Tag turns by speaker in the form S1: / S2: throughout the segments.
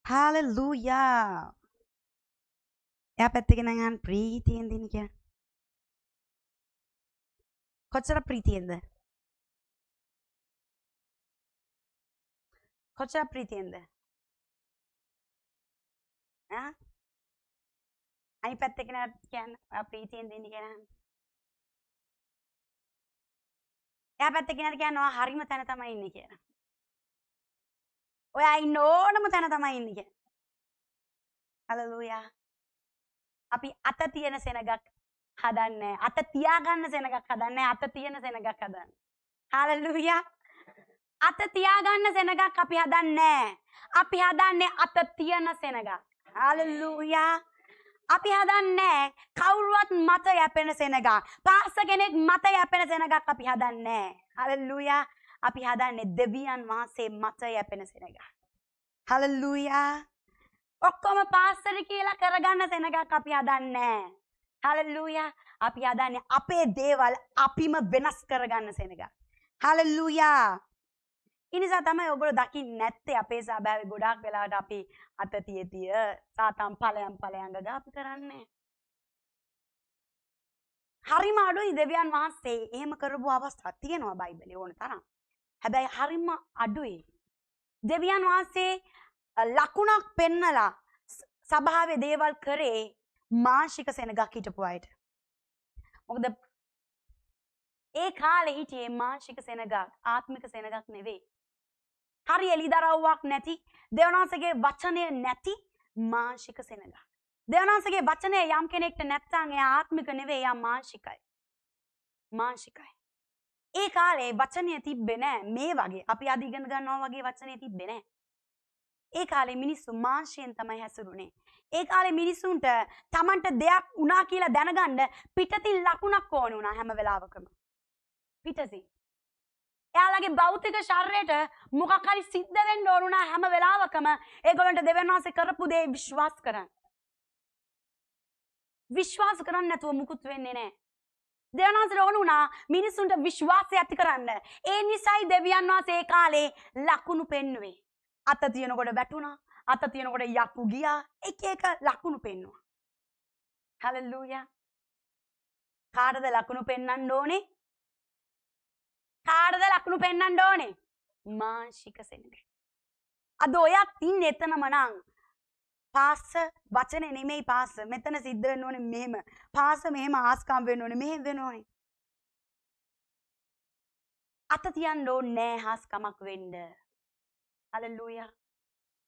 S1: Hallelujah. එයා පැත්තකින් නම් අහන් ප්‍රීතියෙන් දින කියලා. කොච්චර ප්‍රීතියෙන්ද? කොච්චර ප්‍රීතියෙන්ද? ආ? අයි පැත්තකින් කියන්නේ ප්‍රීතියෙන් දින කියලා. එයා පැත්තකින් කියනවා හරිම තැන තමයි ඉන්නේ කියලා. ඔයා ඉන්න ඕනම තැන තමයි ඉන්නේ කියලා. Hallelujah. අපි අත තියෙන සෙනගක් හදන්නේ අත තියාගන්න සෙනගක් හදන්නේ අත තියෙන සෙනගක් හදන්නේ. Hallelujah. අත තියාගන්න සෙනගක් අපි හදන්නේ අපි හදන්නේ අත තියෙන සෙනගක්. Hallelujah. අපි හදන්නේ කවුරුවත් මත යැපෙන සෙනගක්. පාස්ස කෙනෙක් මත යැපෙන සෙනගක් අපි හදන්නේ. Hallelujah. අපි හදන්නේ දෙවියන් වහන්සේ මත යැපෙන සෙනගක්. Hallelujah. ඔක්කොම පාස්තර කියලා කරගන්න සෙනගක් අපි හදන්නේ. Hallelujah. අපි හදන්නේ අපේ දේවල් අපිම වෙනස් කරගන්න සෙනගක්. Hallelujah. ඉනිසා තමයි ඔයගොල්ලෝ දකින්නේ නැත්තේ අපේ සබාවේ ගොඩාක් වෙලාවට අපි අත තිය සාතම් ඵලයන් ගගා අපි කරන්නේ. හරිම අඩුයි දෙවියන් වහන්සේ එහෙම කරපු අවස්ථා තියෙනවා බයිබලේ ඕන තරම්. හැබැයි හරිම අඩුයි. දෙවියන් වහන්සේ ලකුණක් පෙන්නලා සභාවේ දේවල් කරේ මාංශික සෙනගක් හිටපු අයට. මොකද ඒ කාලේ හිටියේ මාංශික සෙනගක් ආත්මික සෙනගක් නෙවෙයි. හරි එලිදරව්වක් නැති දෙවනාංශගේ වචනය නැති මාංශික සෙනගක්. දෙවනාංශගේ වචනය යම් කෙනෙක්ට නැත්නම් එයා ආත්මික නෙවෙයි එයා මාංශිකයි. මාංශිකයි. ඒ කාලේ වචනය තිබ්බේ නැහැ මේ වගේ. අපි අද ඉගෙන ගන්නවා වගේ වචනය තිබ්බේ නැහැ. ඒ කාලේ මිනිස්සු මාංශයෙන් තමයි හැසිරුනේ. ඒ කාලේ මිනිසුන්ට Tamanට දෙයක් වුණා කියලා දැනගන්න පිටතින් ලකුණක් ඕන වුණා හැම වෙලාවකම. පිටතින්. එයාලගේ භෞතික ශරීරයට මොකක් හරි සිද්ධ වෙන්න ඕන වුණා හැම වෙලාවකම ඒගොල්ලන්ට දෙවියන් වහන්සේ කරපු දේ විශ්වාස කරන්න. විශ්වාස කරන්නේ නැතුව මුකුත් වෙන්නේ නැහැ. දෙවියන් වහන්සේට ඕන වුණා මිනිසුන්ට විශ්වාසය ඇති කරන්න. ඒ නිසායි දෙවියන් වහන්සේ ඒ කාලේ ලකුණු පෙන්නුවේ. අත තියනකොට වැටුණා. අත තියනකොට යක්කු ගියා. එක එක ලකුණු පෙන්නුවා. Hallelujah. කාටද ලකුණු පෙන්වන්න ඕනේ? කාටද ලකුණු පෙන්වන්න ඕනේ? මාංශික සෙනග. අද ඔයත් ඉන්නේ එතනම නං. පාස්ස වචනේ නෙමෙයි පාස්ස. මෙතන සිද්ධ වෙන්න ඕනේ මෙහෙම. පාස්ස මෙහෙම ආස්කම් වෙන්න ඕනේ. මෙහෙම වෙන්න ඕනේ. අත තියන්න ඕනේ නෑ හාස්කමක් වෙන්න. Hallelujah.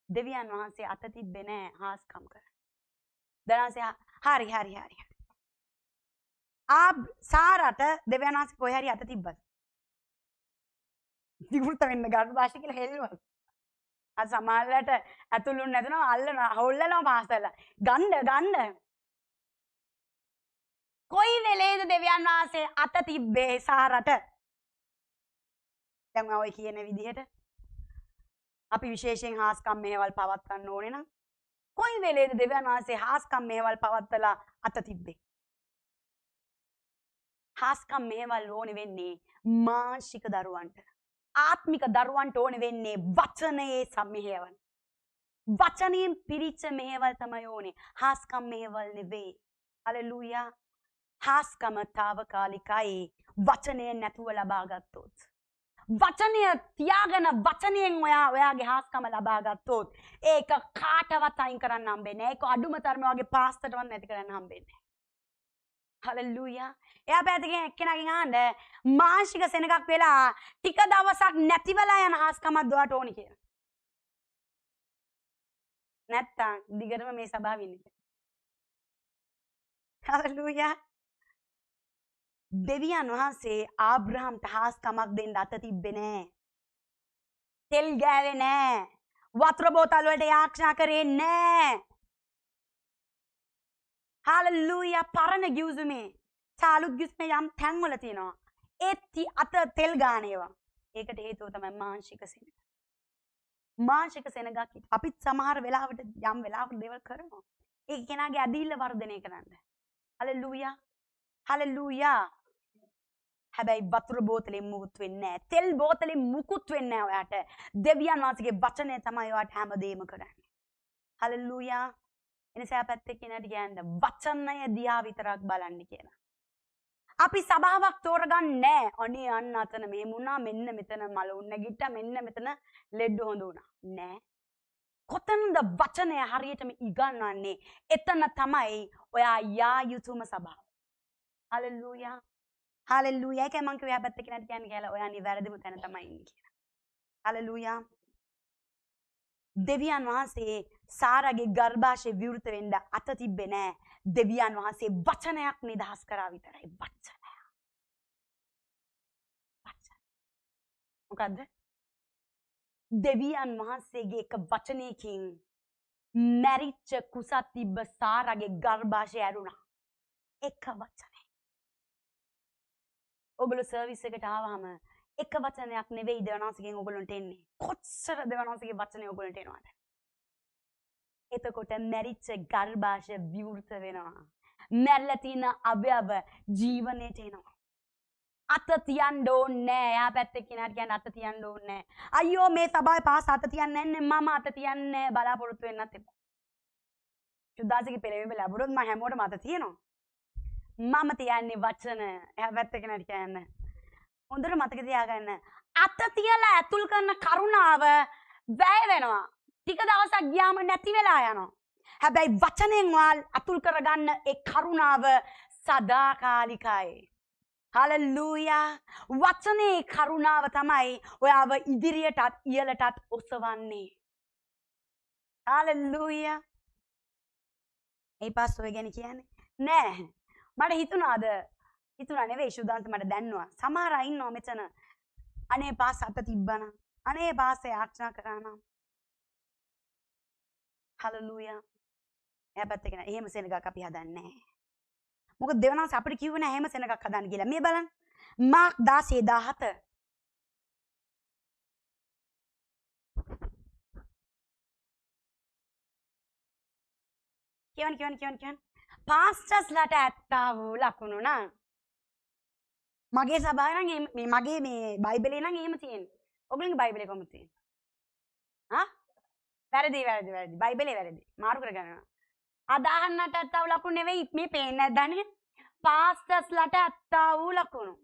S1: දෙවියන් වහන්සේ අත තිබ්බේ නෑ හාස්කම් කරන්න. දරාසේ හරි. සාරට දෙවියන් වහන්සේ කොහේ හරි අත තිබ්බද? දිගුරුත වෙන්න ගන්න භාෂා කියලා හෙල්ලුවා. අර සමාල්ලට ඇතුළුන් නැතුනවා අල්ලනවා හොල්ලනවා පාසල. ගන්න. කොයි වෙලේද දෙවියන් වහන්සේ අත තිබ්බේ සාරට? දැන් මම ඔය කියන විදිහට අපි විශේෂයෙන් හාස්කම් මෙහෙවල් පවත් ගන්න ඕනේ නම් කොයි වෙලේද දෙවියන් වහන්සේ හාස්කම් මෙහෙවල් පවත්තලා අත තිබ්බේ? හාස්කම් මෙහෙවල් ඕනේ වෙන්නේ මාංශික දරුවන්ට. ආත්මික දරුවන්ට ඕනේ වෙන්නේ වචනයේ සම්මෙහෙවල්. වචනයෙන් පිරිච්ච මෙහෙවල් තමයි ඕනේ. හාස්කම් මෙහෙවල් නෙවෙයි. හලෙලූයා. හාස්කම తాවකාලිකයි. වචනය නැතුව ලබා ගත්තොත්. වචනය තියාගෙන වචනයෙන් ඔයාගේ හාස්කම ලබා ගත්තොත් ඒක කාටවත් අයින් කරන්න හම්බෙන්නේ නැහැ. ඒක අඩුම තරම වගේ පාස්ටර්ටවත් නැති කරන්න හම්බෙන්නේ නැහැ. හලෙලූයා. එයා පැත්තකින් එක්කෙනාගෙන් අහන්න මාංශික සෙනගක් වෙලා ටික දවසක් නැතිවලා යන හාස්කමක් දුවට ඕනි කියලා. නැත්තම් දිගටම මේ සභාවේ ඉන්නේ. හලෙලූයා. දෙවියන් වහන්සේ ආබ්‍රහම්ට හාස්කමක් දෙන්න අත තිබ්බේ නෑ. තෙල් ගෑවේ නෑ. වතුර බෝතල් වලට යාඥා කරේ නෑ. හලෙලූයා. පරණ ගිවිසුමේ සාලුත් ගිවිසුමේ යම් තැන්වල තියෙනවා. ඒත් අත තෙල් ගානේවා. ඒකට හේතුව තමයි මාංශික සෙනග. මාංශික සෙනගක් අපිත් සමහර වෙලාවට යම් වෙලාවකට දේවල් කරනවා. ඒක කෙනාගේ ඇදහිල්ල වර්ධනය කරන්න. හලෙලූයා. හලෙලූයා. හැබැයි වතුර බෝතලෙන් මුකුත් වෙන්නේ නැහැ. තෙල් බෝතලෙන් මුකුත් වෙන්නේ නැහැ ඔයාට. දෙවියන් වහන්සේගේ වචනය තමයි ඔයාට හැමදේම කරන්නේ. හලෙලූයා. එනිසා පැත්තේ කෙනාට කියන්න වචනය දිහා විතරක් බලන්න කියලා. අපි සභාවක් තෝරගන්නේ නැහැ. අනේ අන්න අතන මෙහෙම වුණා, මෙන්න මෙතන මල උන්න ගිට්ට, මෙන්න මෙතන ලෙඩ හොඳ වුණා. නෑ. කොතනද වචනය හරියටම ඉගන්වන්නේ? එතන තමයි ඔයා යා යුතුම සභාව. හලෙලූයා. හලෙලූයා. ඒකයි මං කිව්වේ පැත්තේ කෙනාට කියන්න කියලා. ඔයා නිවැරදිම තැන තමයි ඉන්නේ කියලා. හලෙලූයා. දෙවියන් වහන්සේ සාරාගේ ගර්භාෂයේ විවෘත වෙන්න අත තිබ්බේ නෑ. දෙවියන් වහන්සේ වචනයක් නිදහස් කරා විතරයි. වචනය. මොකද්ද? දෙවියන් වහන්සේගේ එක වචනයකින් මැරිච්ච කුසක් තිබ්බ සාරාගේ ගර්භාෂය ඇරුණා. එක වචනය. ඔයගොල්ලෝ සර්විස් එකට ආවම එක වචනයක් නෙවෙයි දෙවනාසිකෙන් ඔයගොල්ලන්ට එන්නේ. කොච්චර දෙවනාසිකේ වචනේ ඔයගොල්ලන්ට එනවද? එතකොට මැරිච්ච ගර්භාෂය විවෘත වෙනවා. මැරලා තියෙන අවයව ජීවනයට එනවා. අත තියන්න ඕනේ නෑ. එහා පැත්තේ කෙනාට කියන්න අත තියන්න ඕනේ නෑ. අයියෝ මේ සභාවේ පාස අත තියන්නේ නැහැ. මම අත තියන්නේ බලාපොරොත්තු වෙන්නත් එපා. සුද්දාසිකේ පෙරේම ලැබුණොත් මම හැමෝටම අත තියනවා. මම තියන්නේ වචන. එහා පැත්තේ කෙනාට කියන්න. හොඳට මතක තියාගන්න. අත තියලා ඇතුල් කරන කරුණාව වැය වෙනවා. ටික දවසක් ගියාම නැති වෙලා යනවා. හැබැයි වචනෙන් අතුල් කරගන්න ඒ කරුණාව සදාකාලිකයි. හලෙලූයා. වචනේ කරුණාව තමයි ඔයාව ඉදිරියටත් ඉහළටත් ඔසවන්නේ. හලෙලූයා. ඒ පාස් ඔය ගැන කියන්නේ නෑ. මට හිතුණා නෙවෙයි සුදාන්ත මට දැන්නවා. සමහර අය ඉන්නවා මෙතන. අනේ පාස් අත තිබ්බනම්. අනේ පාස් යාචනා කරා නම්. හලෙලූයා. එයාපත් එකන එහෙම සෙනගක් අපි හදන්නේ නැහැ. මොකද දෙවනාස් අපිට කිව්වේ නැහැ එහෙම සෙනගක් හදන්න කියලා. මේ බලන්න. මාක් 16:17. කියවන්න. පාස්ටර්ස්ලාට ඇත්තා වූ ලකුණු නම් මගේ සභාවේ නම් මේ මගේ මේ බයිබලේ නම් එහෙම තියෙනවා. ඔයගොල්ලෝගේ බයිබලේ කොහොමද තියෙන්නේ? හා? වැරදි. බයිබලේ වැරදි. මාරු කරගන්නවා. අදහන්නට ඇත්තා වූ ලකුණු නෙවෙයි මේ පේන්නේ නැද්දනේ? පාස්ටර්ස්ලාට ඇත්තා වූ ලකුණු.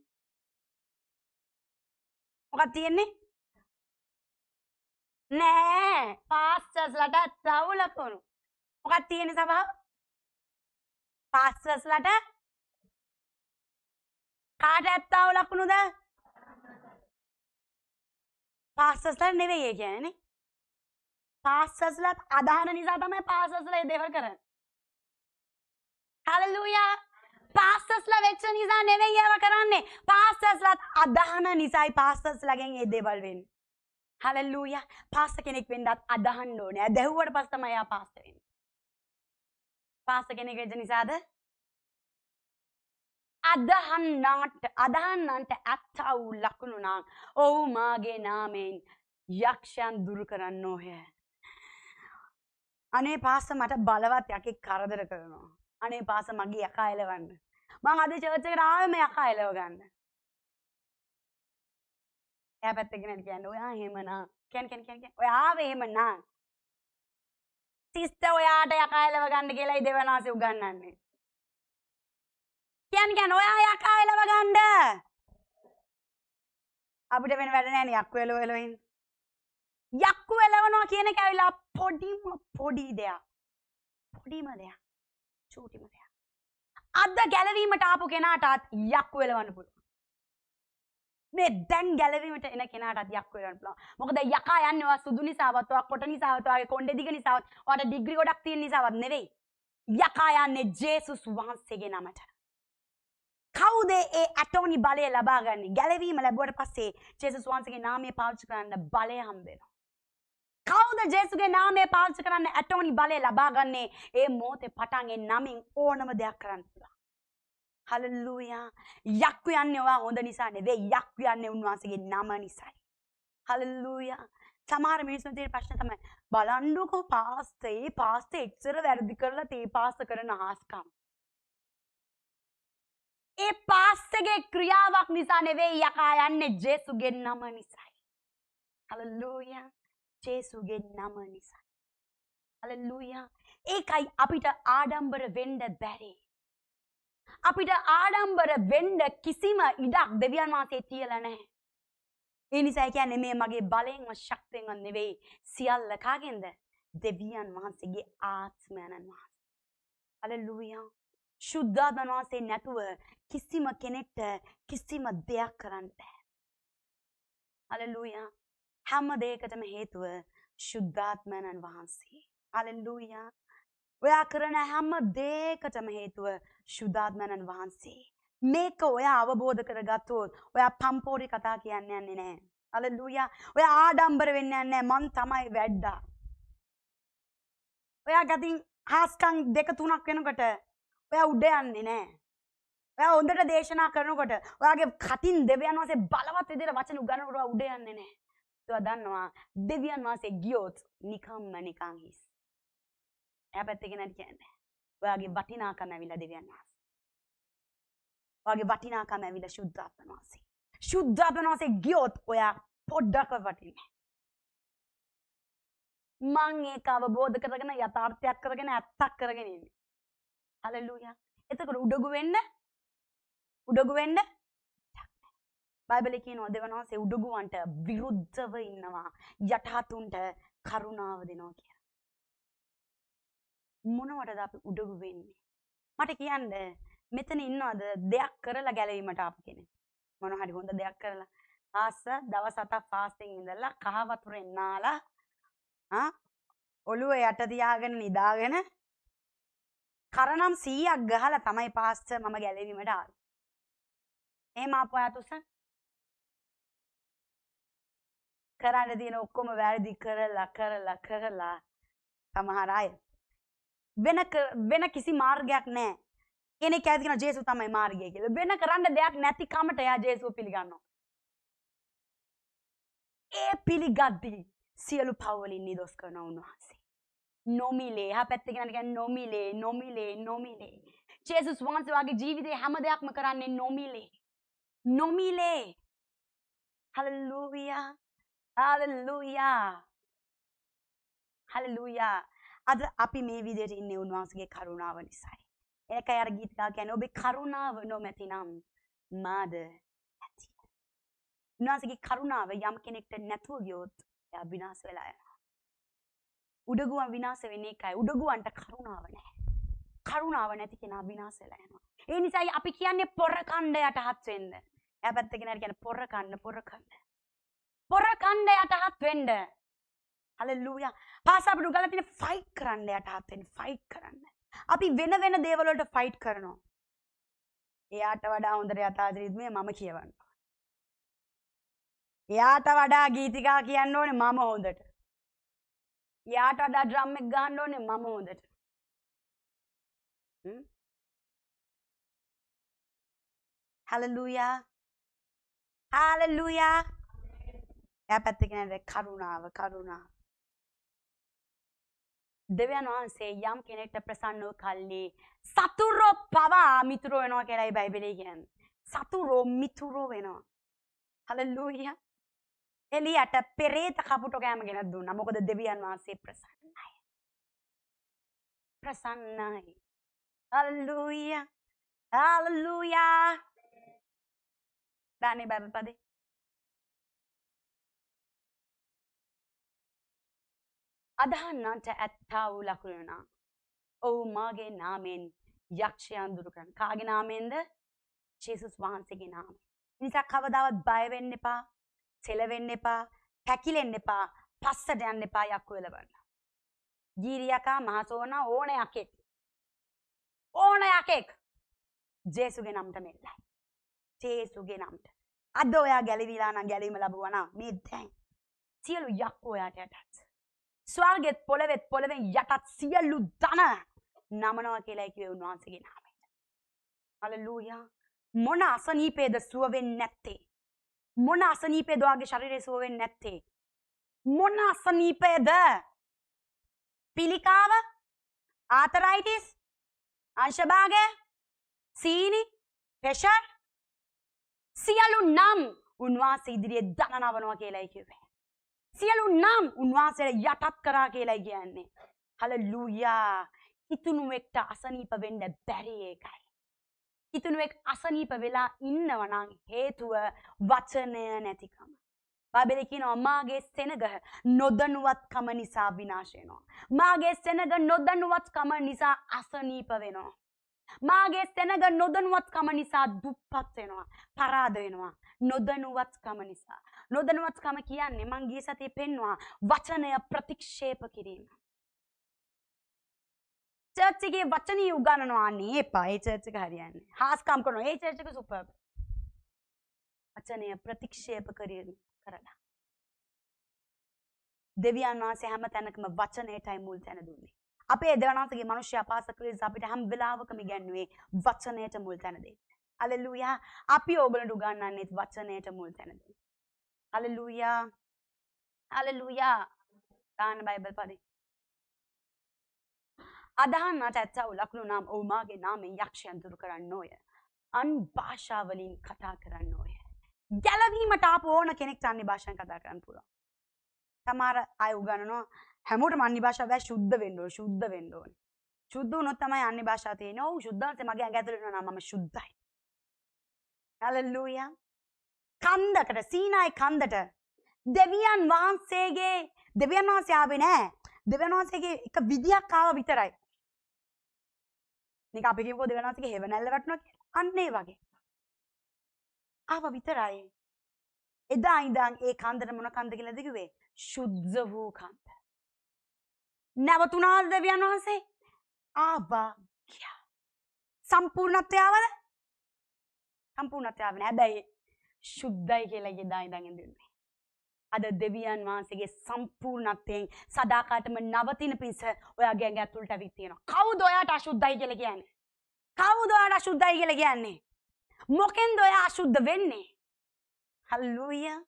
S1: මොකක්ද තියෙන්නේ? නෑ. පාස්ටර්ස්ලාට ඇත්තා වූ ලකුණු. මොකක්ද තියෙන්නේ සභාව? පාස්ටර්ස්ලාට කාට ඇත්තා වූ ලකුණුද? පාස්ටර්ස්ලාට නෙවෙයි ඒ කියන්නේ නේ. පාස්ටර්ස්ලාට අදහන නිසා තමයි පාස්ටර්ස්ලා ඒ දේවල් කරන්නේ. හලෙලූයා. පාස්ටර්ස්ලා වෙච්ච නිසා නෙවෙයි ඒව කරන්නේ. පාස්ටර්ස්ලාත් අදහන නිසායි පාස්ටර්ස්ලාගෙන් ඒ දේවල් වෙන්නේ. හලෙලූයා. පාස්ටර් කෙනෙක් වෙන්නත් අදහන්න ඕනේ. ඇදහුවට පස්සේ තමයි යා පාස්ටර් වෙන්නේ. පාස්ටර් කෙනෙක් වෙච්ච නිසාද? අදහන්නන්ට ඇත්තා වූ ලකුණු නම් ඔව් මාගේ නාමයෙන් යක්ෂයන් දුරු කරන්න ඕය. අනේ පාස්ටර් මට බලවත් යකෙක් කරදර කරනවා. අනේ පාස්ටර් මගේ යකා එලවන්න. මං අද චර්ච් එකට ආවේ මේ යකා එලව ගන්න. එයා පැත්තේ කෙනෙක් කියන්නේ ඔයා එහෙම නා. කියන්න. ඔයා ආවේ එහෙම නා. සිස්ටර් ඔයාට යකා එලව ගන්න කියලායි දෙවනාසේ උගන්වන්නේ. කියන්න ඔයා යකා එලව ගන්න. අපිට වෙන වැඩ නැහැ නේ යක්කු එලවෙලවින්. යක්කු එලවනවා කියන එක ඇවිල්ලා පොඩි දෙයක්. පොඩිම දෙයක්. චූටිම දෙයක්. අද ගැලවීමට ආපු කෙනාටත් යක්කු එලවන්න පුළුවන්. මේ දැන් ගැලවීමට එන කෙනාටත් යක්කු එලවන්න පුළුවන්. මොකද යකා යන්නේ ඔයා සුදු නිසාවත්, ඔයා කොට නිසාවත්, ඔයාගේ කොණ්ඩේ දිග නිසාවත්, ඔයාට ඩිග්‍රී ගොඩක් තියෙන නිසාවත් නෙවෙයි. යකා යන්නේ ජේසුස් වහන්සේගේ නමට. කවුද ඒ ඇටෝනි බලය ලබා ගන්නේ? ගැලවීම ලැබුවට පස්සේ ජේසුස් වහන්සේගේ නාමය පාවිච්චි කරන්න බලය හම්බ වෙනවා. කවුද ජේසුගේ නාමය පාවිච්චි කරන්න ඇටෝනි බලය ලබා ගන්නේ? ඒ මොහොතේ පටන් ඒ නමින් ඕනම දෙයක් කරන්න පුළුවන්. හලෙලූයා. යක්කු යන්නේ ඔයා හොඳ නිසා නෙවෙයි. යක්කු යන්නේ උන්වහන්සේගේ නම නිසායි. හලෙලූයා. සමහර මිනිස්සුන්ට තියෙන ප්‍රශ්න තමයි බලන්නකෝ පාස්තේ එච්චර වැරදි කරලා තේ පාස්ත කරන ආස්කම්. ඒ පාස්තගේ ක්‍රියාවක් නිසා නෙවෙයි යකා යන්නේ ජේසුගේ නම නිසායි. හලෙලූයා. ජේසුගේ නම නිසා. හලෙලූයා. ඒකයි අපිට ආඩම්බර වෙන්න බැරි. අපිට ආඩම්බර වෙන්න කිසිම ඉඩක් දෙවියන් වහන්සේ තියලා නැහැ. ඒ නිසා කියන්නේ මේ මගේ බලයෙන්ම ශක්තියෙන්ම නෙවෙයි සියල්ල කාගෙන්ද? දෙවියන් වහන්සේගේ ආත්මයන්න් වහන්සේ. හලෙලූයා. ශුද්ධාත්මයන් වහන්සේ නැතුව කිසිම කෙනෙක්ට කිසිම දෙයක් කරන්න බෑ. හලෙලූයා. හැම දෙයකටම හේතුව ශුද්ධාත්මයන් වහන්සේ. හලෙලූයා. ඔයා කරන හැම දෙයකටම හේතුව ශුද්ධාත්මයන් වහන්සේ. මේක ඔයා අවබෝධ කරගත්තොත් ඔයා පම්පෝරි කතා කියන්නේ නැහැ. හලෙලූයා. ඔයා ආඩම්බර වෙන්නේ නැහැ. මං තමයි වැඩ්ඩා. ඔයා ගතින් හාස්කම් 2 3ක් වෙනකොට ඔයා උඩ යන්නේ නැහැ. ඔයා හොඳට දේශනා කරනකොට ඔයාගේ කටින් දෙවියන් වහන්සේ බලවත් විදිහට වචන උගන්වනකොට ඔයා උඩ යන්නේ නැහැ. ඔයා දන්නවා දෙවියන් වහන්සේ ගියොත් නිකන් හිස්. එයා පැත්තකින් නැති කියන්නේ. ඔයාගේ වටිනාකම ඇවිල්ලා දෙවියන් වහන්සේ. ඔයාගේ වටිනාකම ඇවිල්ලා ශුද්ධාත්ම වහන්සේ. ශුද්ධාත්ම වහන්සේ ගියොත් ඔයා පොඩ්ඩක් වටින්නේ. මං ඒක අවබෝධ කරගෙන යථාර්ථයක් කරගෙන ඇත්තක් කරගෙන ඉන්නේ. හලෙලූයා. එතකොට උඩගු වෙන්න බයිබලයේ කියනවා දෙවියන් වහන්සේ උඩගුවන්ට විරුද්ධව ඉන්නවා. යටහතුන්ට කරුණාව දෙනවා කියලා. මොනවටද අපි උඩගු වෙන්නේ? මට කියන්න මෙතන ඉන්නවද දෙයක් කරලා ගැලවීමට ආපු කෙනෙක්? මොන හරි හොඳ දෙයක් කරලා ආස්ස දවස් 7ක් ෆාස්ටිං ඉඳලා කහ වතුරෙන් නාලා ඔළුව යට තියාගෙන නිදාගෙන කරනම් 100ක් ගහලා තමයි පාස්ටර් මම ගැලවීමට ආවේ. එහෙම ආපු අය තුස කරන්න තියෙන ඔක්කොම වැරදි කරලා සමහර අය වෙන කිසි මාර්ගයක් නැහැ. කෙනෙක් ඇද කියන ජේසුස් තමයි මාර්ගය කියලා. වෙන කරන්න දෙයක් නැති කමට එයා ජේසුස් පිළිගන්නවා. ඒ පිළිගද්දී සියලු පව් වලින් නිදොස් කරන උන්වහන්සේ. නොමිලේ එහා පැත්තේ කියන්නේ නොමිලේ. ජේසුස් වහන්සේ වාගේ ජීවිතේ හැම දෙයක්ම කරන්නේ නොමිලේ. හලෙලූයා. අද අපි මේ විදිහට ඉන්නේ උන්වහන්සේගේ කරුණාව නිසායි. ඒකයි අර ගීතකා කියන්නේ ඔබේ කරුණාව නොමැතිනම් මාද ඇති. උන්වහන්සේගේ කරුණාව යම් කෙනෙක්ට නැතුව ගියොත් එයා විනාශ වෙලා යනවා. උඩගුවන් විනාශ වෙන්නේ ඒකයි. උඩගුවන්ට කරුණාව නැහැ. කරුණාව නැති කෙනා විනාශ වෙලා යනවා. ඒ නිසායි අපි කියන්නේ පොර කණ්ඩ යටහත් වෙන්න. එයා පැත්තකින් හරි කියන්නේ පොර කණ්ඩ යටහත් වෙන්න. හලෙලූයා. පාස අපිට උගන්ලා තියෙන ෆයිට් කරන්න යටහත් වෙන්න ෆයිට් කරන්න. අපි වෙන දේවල් වලට ෆයිට් කරනවා. එයාට වඩා හොඳට යථාර්ථ රිද්මය මම කියවනවා. එයාට වඩා ගීතිකා කියන්න ඕනේ මම හොඳට. එයාට වඩා ඩ්‍රම් එක ගහන්න ඕනේ මම හොඳට. හලෙලූයා. එයා පැත්තකින් නේද කරුණාව. දෙවියන් වහන්සේ යම් කෙනෙක්ට ප්‍රසන්න වූ කල්ලි සතුරෝ පවා මිතුරෝ වෙනවා කියලායි බයිබලයේ කියන්නේ. සතුරෝ මිතුරෝ වෙනවා. හලෙලූයා. එලියට පෙරේත කපුටෝ කෑම ගෙනත් දුන්නා. මොකද දෙවියන් වහන්සේ ප්‍රසන්නයි. හලෙලූයා. දානේ බයිබල් පදේ. අදහන්නන්ට ඇත්තා වූ ලකුණුනා. ඔව් මාගේ නාමයෙන් යක්ෂයන් දුරු කරන. කාගේ නාමයෙන්ද? ජේසුස් වහන්සේගේ නාමයෙන්. නිසා කවදාවත් බය වෙන්න එපා, සෙලවෙන්න එපා, පැකිලෙන්න එපා, පස්සට යන්න එපා යක්කු එලවන්න. ගීරියකා මහසෝනා ඕන යකෙක් ජේසුගේ නමට මෙල්ලයි. ජේසුගේ නමට. අද ඔයා ගැලවිලා නම් ගැලීම ලැබුවා නම් මේ දැන් සියලු යක්කු ඔයාට යටත්. ස්වර්ගෙත් පොළවෙන් යටත් සියලු ධන නමනවා කියලා කිව්වේ උන්වහන්සේගේ නාමයෙන්. හලෙලූයා. මොන අසනීපේද සුව වෙන්නේ නැත්තේ? මොන අසනීපේද ඔයාගේ ශරීරේ සුව වෙන්නේ නැත්තේ? මොන අසනීපේද? පිළිකාව, ආතරයිටිස්, අංශභාගය, සීනි, ප්‍රෙෂර් සියලු නම් උන්වහන්සේ ඉදිරියේ දනනවනවා කියලායි කිව්වේ. සියලු නම් උන්වහන්සේට යටත් කරා කියලා කියන්නේ. හලෙලූයා. කිතුණුවෙක්ට අසනීප වෙන්න බැරි එකයි. කිතුණුවෙක් අසනීප වෙලා ඉන්නවා නම් හේතුව වචනය නැතිකම. බයිබලයේ කියනවා මාගේ සෙනග නොදනුවත්කම නිසා විනාශ වෙනවා. මාගේ සෙනග නොදනුවත්කම නිසා අසනීප වෙනවා. මාගේ සෙනග නොදනුවත්කම නිසා දුප්පත් වෙනවා. පරාද වෙනවා. නොදනුවත්කම නිසා. නොදනුවත්කම කියන්නේ මං ගිය සතියේ පෙන්නවා වචනය ප්‍රතික්ෂේප කිරීම. චර්ච් එකේ වචනේ උගන්වනවා නේ එපා. ඒ චර්ච් එක හරියන්නේ. හාස්කම් කරනවා. ඒ චර්ච් එක සුපර්බ්. වචනය ප්‍රතික්ෂේප කරලා. දෙවියන් වහන්සේ හැම තැනකම වචනයටයි මුල් තැන දුන්නේ. අපේ දෙවනාසගේ මිනිස්සු අපාස ක්‍රිස් අපිට හැම වෙලාවකම ඉගැන්නුවේ වචනයට මුල් තැන දෙන්න. හලෙලූයා. අපි ඕගලන්ට උගන්වන්නේ වචනයට මුල් තැන දෙන්න. හලෙලූයා. හලෙලූයා. දාන්න බයිබල් පදේ. අදහන්නට ඇත්තව ලකුණු නම් ඔව් මාගේ නාමයෙන් යක්ෂයන් දුරු කරන්න ඕය. අන් භාෂාවලින් කතා කරන්න ඕය. ගැලවීමට ආපු ඕන කෙනෙක්ට අන්‍ය භාෂාවෙන් කතා කරන්න පුළුවන්. සමහර අය උගන්වනවා හැමෝටම අන්‍ය භාෂාව බෑ ශුද්ධ වෙන්න ඕනේ ශුද්ධ වෙන්න ඕනේ. ශුද්ධ වුණොත් තමයි අන්‍ය භාෂාව තියෙන්නේ. ඔව් ශුද්ධාන්ත මගේ ඇඟ ඇතුළේ ඉන්නවා නම් මම ශුද්ධයි. හලෙලූයා. කන්දකට සීනායි කන්දට දෙවියන් වහන්සේ ආවේ නෑ. දෙවියන් වහන්සේගේ එක විදියක් ආව විතරයි. නික අපි කියමුකෝ දෙවියන් වහන්සේගේ හේවණල්ල වටනවා කියලා. අන්න ඒ වගේ. ආව විතරයි. එදා ඉඳන් ඒ කන්දට මොන කන්ද කියලාද කිව්වේ? ශුද්ධ වූ කන්ද. නැවතුණාද දෙවියන් වහන්සේ? ආවා ගියා. සම්පූර්ණත්වය ආවද? සම්පූර්ණත්වය ආවේ නෑ. හැබැයි ශුද්ධයි කියලා එදා ඉඳන් ඉඳින්නේ. අද දෙවියන් වහන්සේගේ සම්පූර්ණත්වයෙන් සදාකාලටම නවතින පිස ඔයාගේ ඇඟ ඇතුළට ඇවිත් තියෙනවා. කවුද ඔයාට අශුද්ධයි කියලා කියන්නේ? කවුද ඔයාට අශුද්ධයි කියලා කියන්නේ? මොකෙන්ද ඔයා අශුද්ධ වෙන්නේ? හල්ලුයා.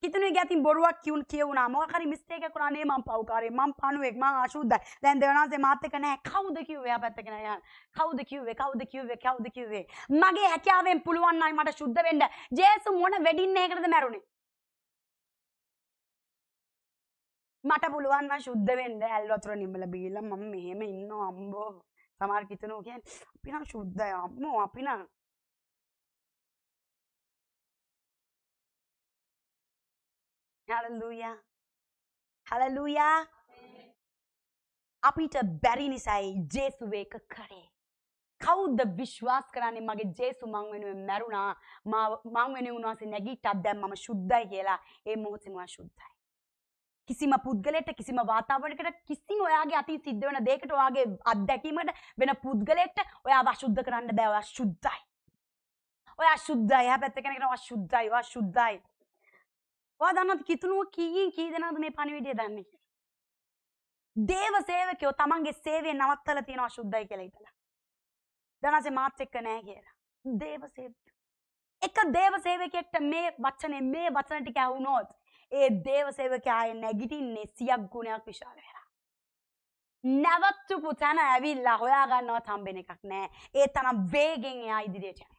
S1: කිතුනේ ගැතින් බොරුවක් කියුණා මොකක් හරි මිස්ටේක් එකක් වුණා නේ මං පව්කාරයෙක් මං පණුවෙක් මං අශුද්ධයි. දැන් දෙවනාසේ මාත් එක්ක නැහැ. කවුද කිව්වේ? ආ පැත්තක නෑ. කවුද කිව්වේ? මගේ හැකියාවෙන් පුළුවන් නම් මට සුද්ධ වෙන්න. ජේසු මොන වෙඩින් එකකටද මැරුණේ? මට පුළුවන් නම් සුද්ධ වෙන්න ඇල් වතුර නිමල බීලා මම මෙහෙම ඉන්නවා අම්බෝ. සමහර කිතුනෝ කියන්නේ අපි නම් සුද්ධයි අම්මෝ අපි නම් හලෙලූයා. හලෙලූයා. අපිට බැරි නිසායි ජේසු ඒක කරේ. කවුද විශ්වාස කරන්නේ මගේ ජේසු මං වෙනුවෙන් මැරුණා මං වෙනුවෙන් උන්වහන්සේ නැගිට්ටා දැන් මම සුද්ධයි කියලා. ඒ මොහොතේම මම සුද්ධයි. කිසිම පුද්ගලයෙක්ට කිසිම වාතාවරණයකට කිසිම ඔයාගේ අතින් සිද්ධ වෙන දෙයකට ඔයාගේ අත්දැකීමකට වෙන පුද්ගලයෙක්ට ඔයාව අශුද්ධ කරන්න බෑ. ඔයා සුද්ධයි. ඔයා සුද්ධයි. හැබැයි කෙනෙක් කියනවා සුද්ධයි. ඔයා සුද්ධයි. ඔයා දන්නවද කිතුනුව කී දෙනාද මේ පණිවිඩය දන්නේ? දේව සේවකයෝ තමන්ගේ සේවය නවත්තලා තියෙනවා සුද්ධයි කියලා හිතලා. දනාසේ මාත් එක්ක නෑ කියලා. දේව සේවකයෝ. එක දේව සේවකයෙක්ට මේ වචන ටික ඇහුනොත් ඒ දේව සේවකයා ආයේ නැගිටින්නේ 100ක් ගුණයක් විශාල වෙලා. නැවතුපු තැන ඇවිල්ලා හොයා ගන්නවත් හම්බෙන එකක් නෑ. ඒ තරම් වේගෙන් එයා ඉදිරියට යනවා.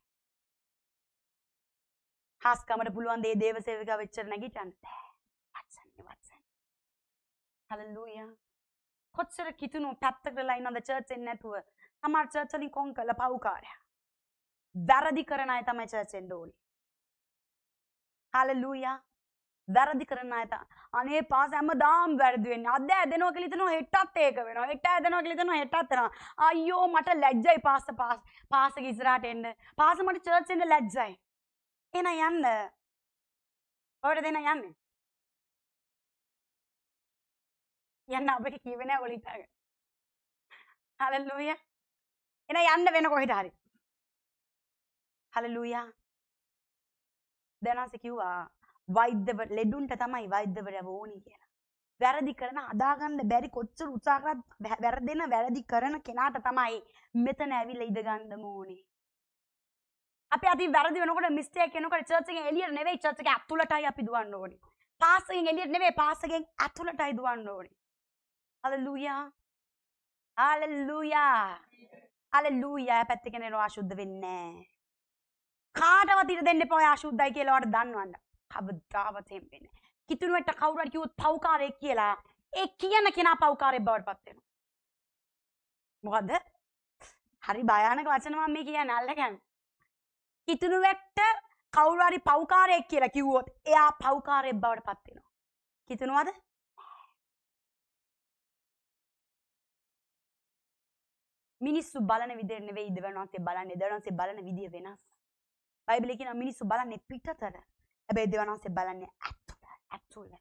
S1: හාස්කමට පුළුවන් දේ දේව සේවකයා වෙච්චර නැගිටන්න බෑ. වචන. හලෙලූයා. කොච්චර කිතුණු පැත්තකටලා ඉන්නවද චර්ච් එකේ නැතුව? සමහර චර්ච් වලින් කොන් කළ පව්කාරයා. වැරදි කරන අය තමයි චර්ච් එන්න ඕනේ. හලෙලූයා. වැරදි කරන අය අනේ පාස හැමදාම වැරදි වෙන්නේ. අද ඇදෙනවා කියලා හිතනවා හෙටත් ඒක වෙනවා. හෙට ඇදෙනවා කියලා හිතනවා හෙටත් වෙනවා. අයියෝ මට ලැජ්ජයි පාසගේ ඉස්සරහට එන්න. පාස මට චර්ච් එන්න ලැජ්ජයි. එන යන්න. ඔයාලට දෙන්න යන්නේ. යන්න අපිට කිව්වේ නෑ ඔයාලා හිතාගෙන. හලෙලූයා. එන යන්න වෙන කොහෙට හරි. හලෙලූයා. දැනන්ස කිව්වා වෛද්‍යවර ලෙඩුන්ට තමයි වෛද්‍යවරයව ඕනි කියලා. වැරදි කරන හදාගන්න බැරි කොච්චර උත්සාහ කරත් වැරදෙන වැරදි කරන කෙනාට තමයි මෙතන ඇවිල්ලා ඉඳ ගන්න ඕනේ. අපි අතින් වැරදි වෙනකොට මිස්ටේක් වෙනකොට චර්ච් එකෙන් එළියට නෙවෙයි චර්ච් එකේ ඇතුළටයි අපි දුවන්න ඕනේ. පාස් එකෙන් එළියට නෙවෙයි පාස් එකෙන් ඇතුළටයි දුවන්න ඕනේ. හලෙලූයා. හලෙලූයා. හලෙලූයා. පැත්තක කෙනෙක් අශුද්ධ වෙන්නේ නැහැ. කාටවත් ඉර දෙන්න එපා ඔය අශුද්ධයි කියලා ඔයාලට දන්නවන්න. කවදාවත් හම්බෙන්නේ නැහැ. කිතුණුවට කවුරු හරි කිව්වොත් පව්කාරයෙක් කියලා ඒ කියන කෙනා පව්කාරයෙක් බවට පත් වෙනවා. මොකද්ද? හරි භයානක වචන මම මේ කියන්නේ අල්ලගන්න. කිතුණුවෙක්ට කවුරු හරි පව්කාරයෙක් කියලා කිව්වොත් එයා පව්කාරයෙක් බවට පත් වෙනවා. කිතුණුවද? මිනිස්සු බලන විදිහ නෙවෙයි දෙවනන්සේ බලන්නේ. දෙවනන්සේ බලන විදිය වෙනස්. බයිබලයේ කියන මිනිස්සු බලන්නේ පිටතට. හැබැයි දෙවනන්සේ බලන්නේ ඇතුළ.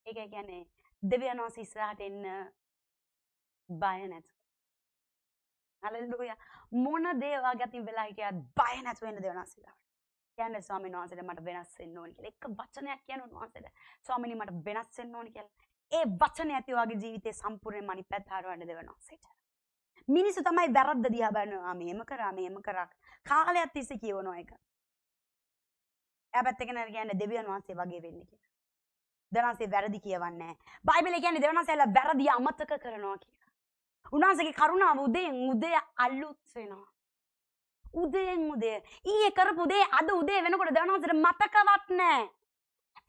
S1: ඒක කියන්නේ දෙවියන්වහන්සේ ඉස්සරහට එන්න බය නැතු. හලෙලූයා. මොන දේ ඔයාගේ අතින් වෙලා හිටියත් බය නැතු වෙන්න දෙවියන්වහන්සේ ගාවට. කියන්නේ ස්වාමීන් වහන්සේට මට වෙනස් වෙන්න ඕනි කියලා. එක වචනයක් කියන උන්වහන්සේට ස්වාමීනි මට වෙනස් වෙන්න ඕනි කියලා. ඒ වචනේ ඇති ඔයාගේ ජීවිතේ සම්පූර්ණයෙන්ම අනිත් පැත්ත හරවන්න දෙවියන්වහන්සේට. මිනිස්සු තමයි වැරද්ද දිහා බලනවා. මෙහෙම කරා. කාලයක් තිස්සේ කියවනවා ඒක. එයා පැත්තක නේද කියන්නේ දෙවියන් වහන්සේ වගේ වෙන්න කියලා. දෙවියන්වහන්සේ වැරදි කියවන්නේ නැහැ. බයිබලයේ කියන්නේ දෙවියන්වහන්සේලා වැරදි අමතක කරනවා කියලා. උන්වහන්සේගේ කරුණාව උදේන් උදේ අලුත් වෙනවා. උදේන් උදේ ඊයේ කරපු දේ අද උදේ වෙනකොට දෙවියන්වහන්සේට මතකවත් නැහැ.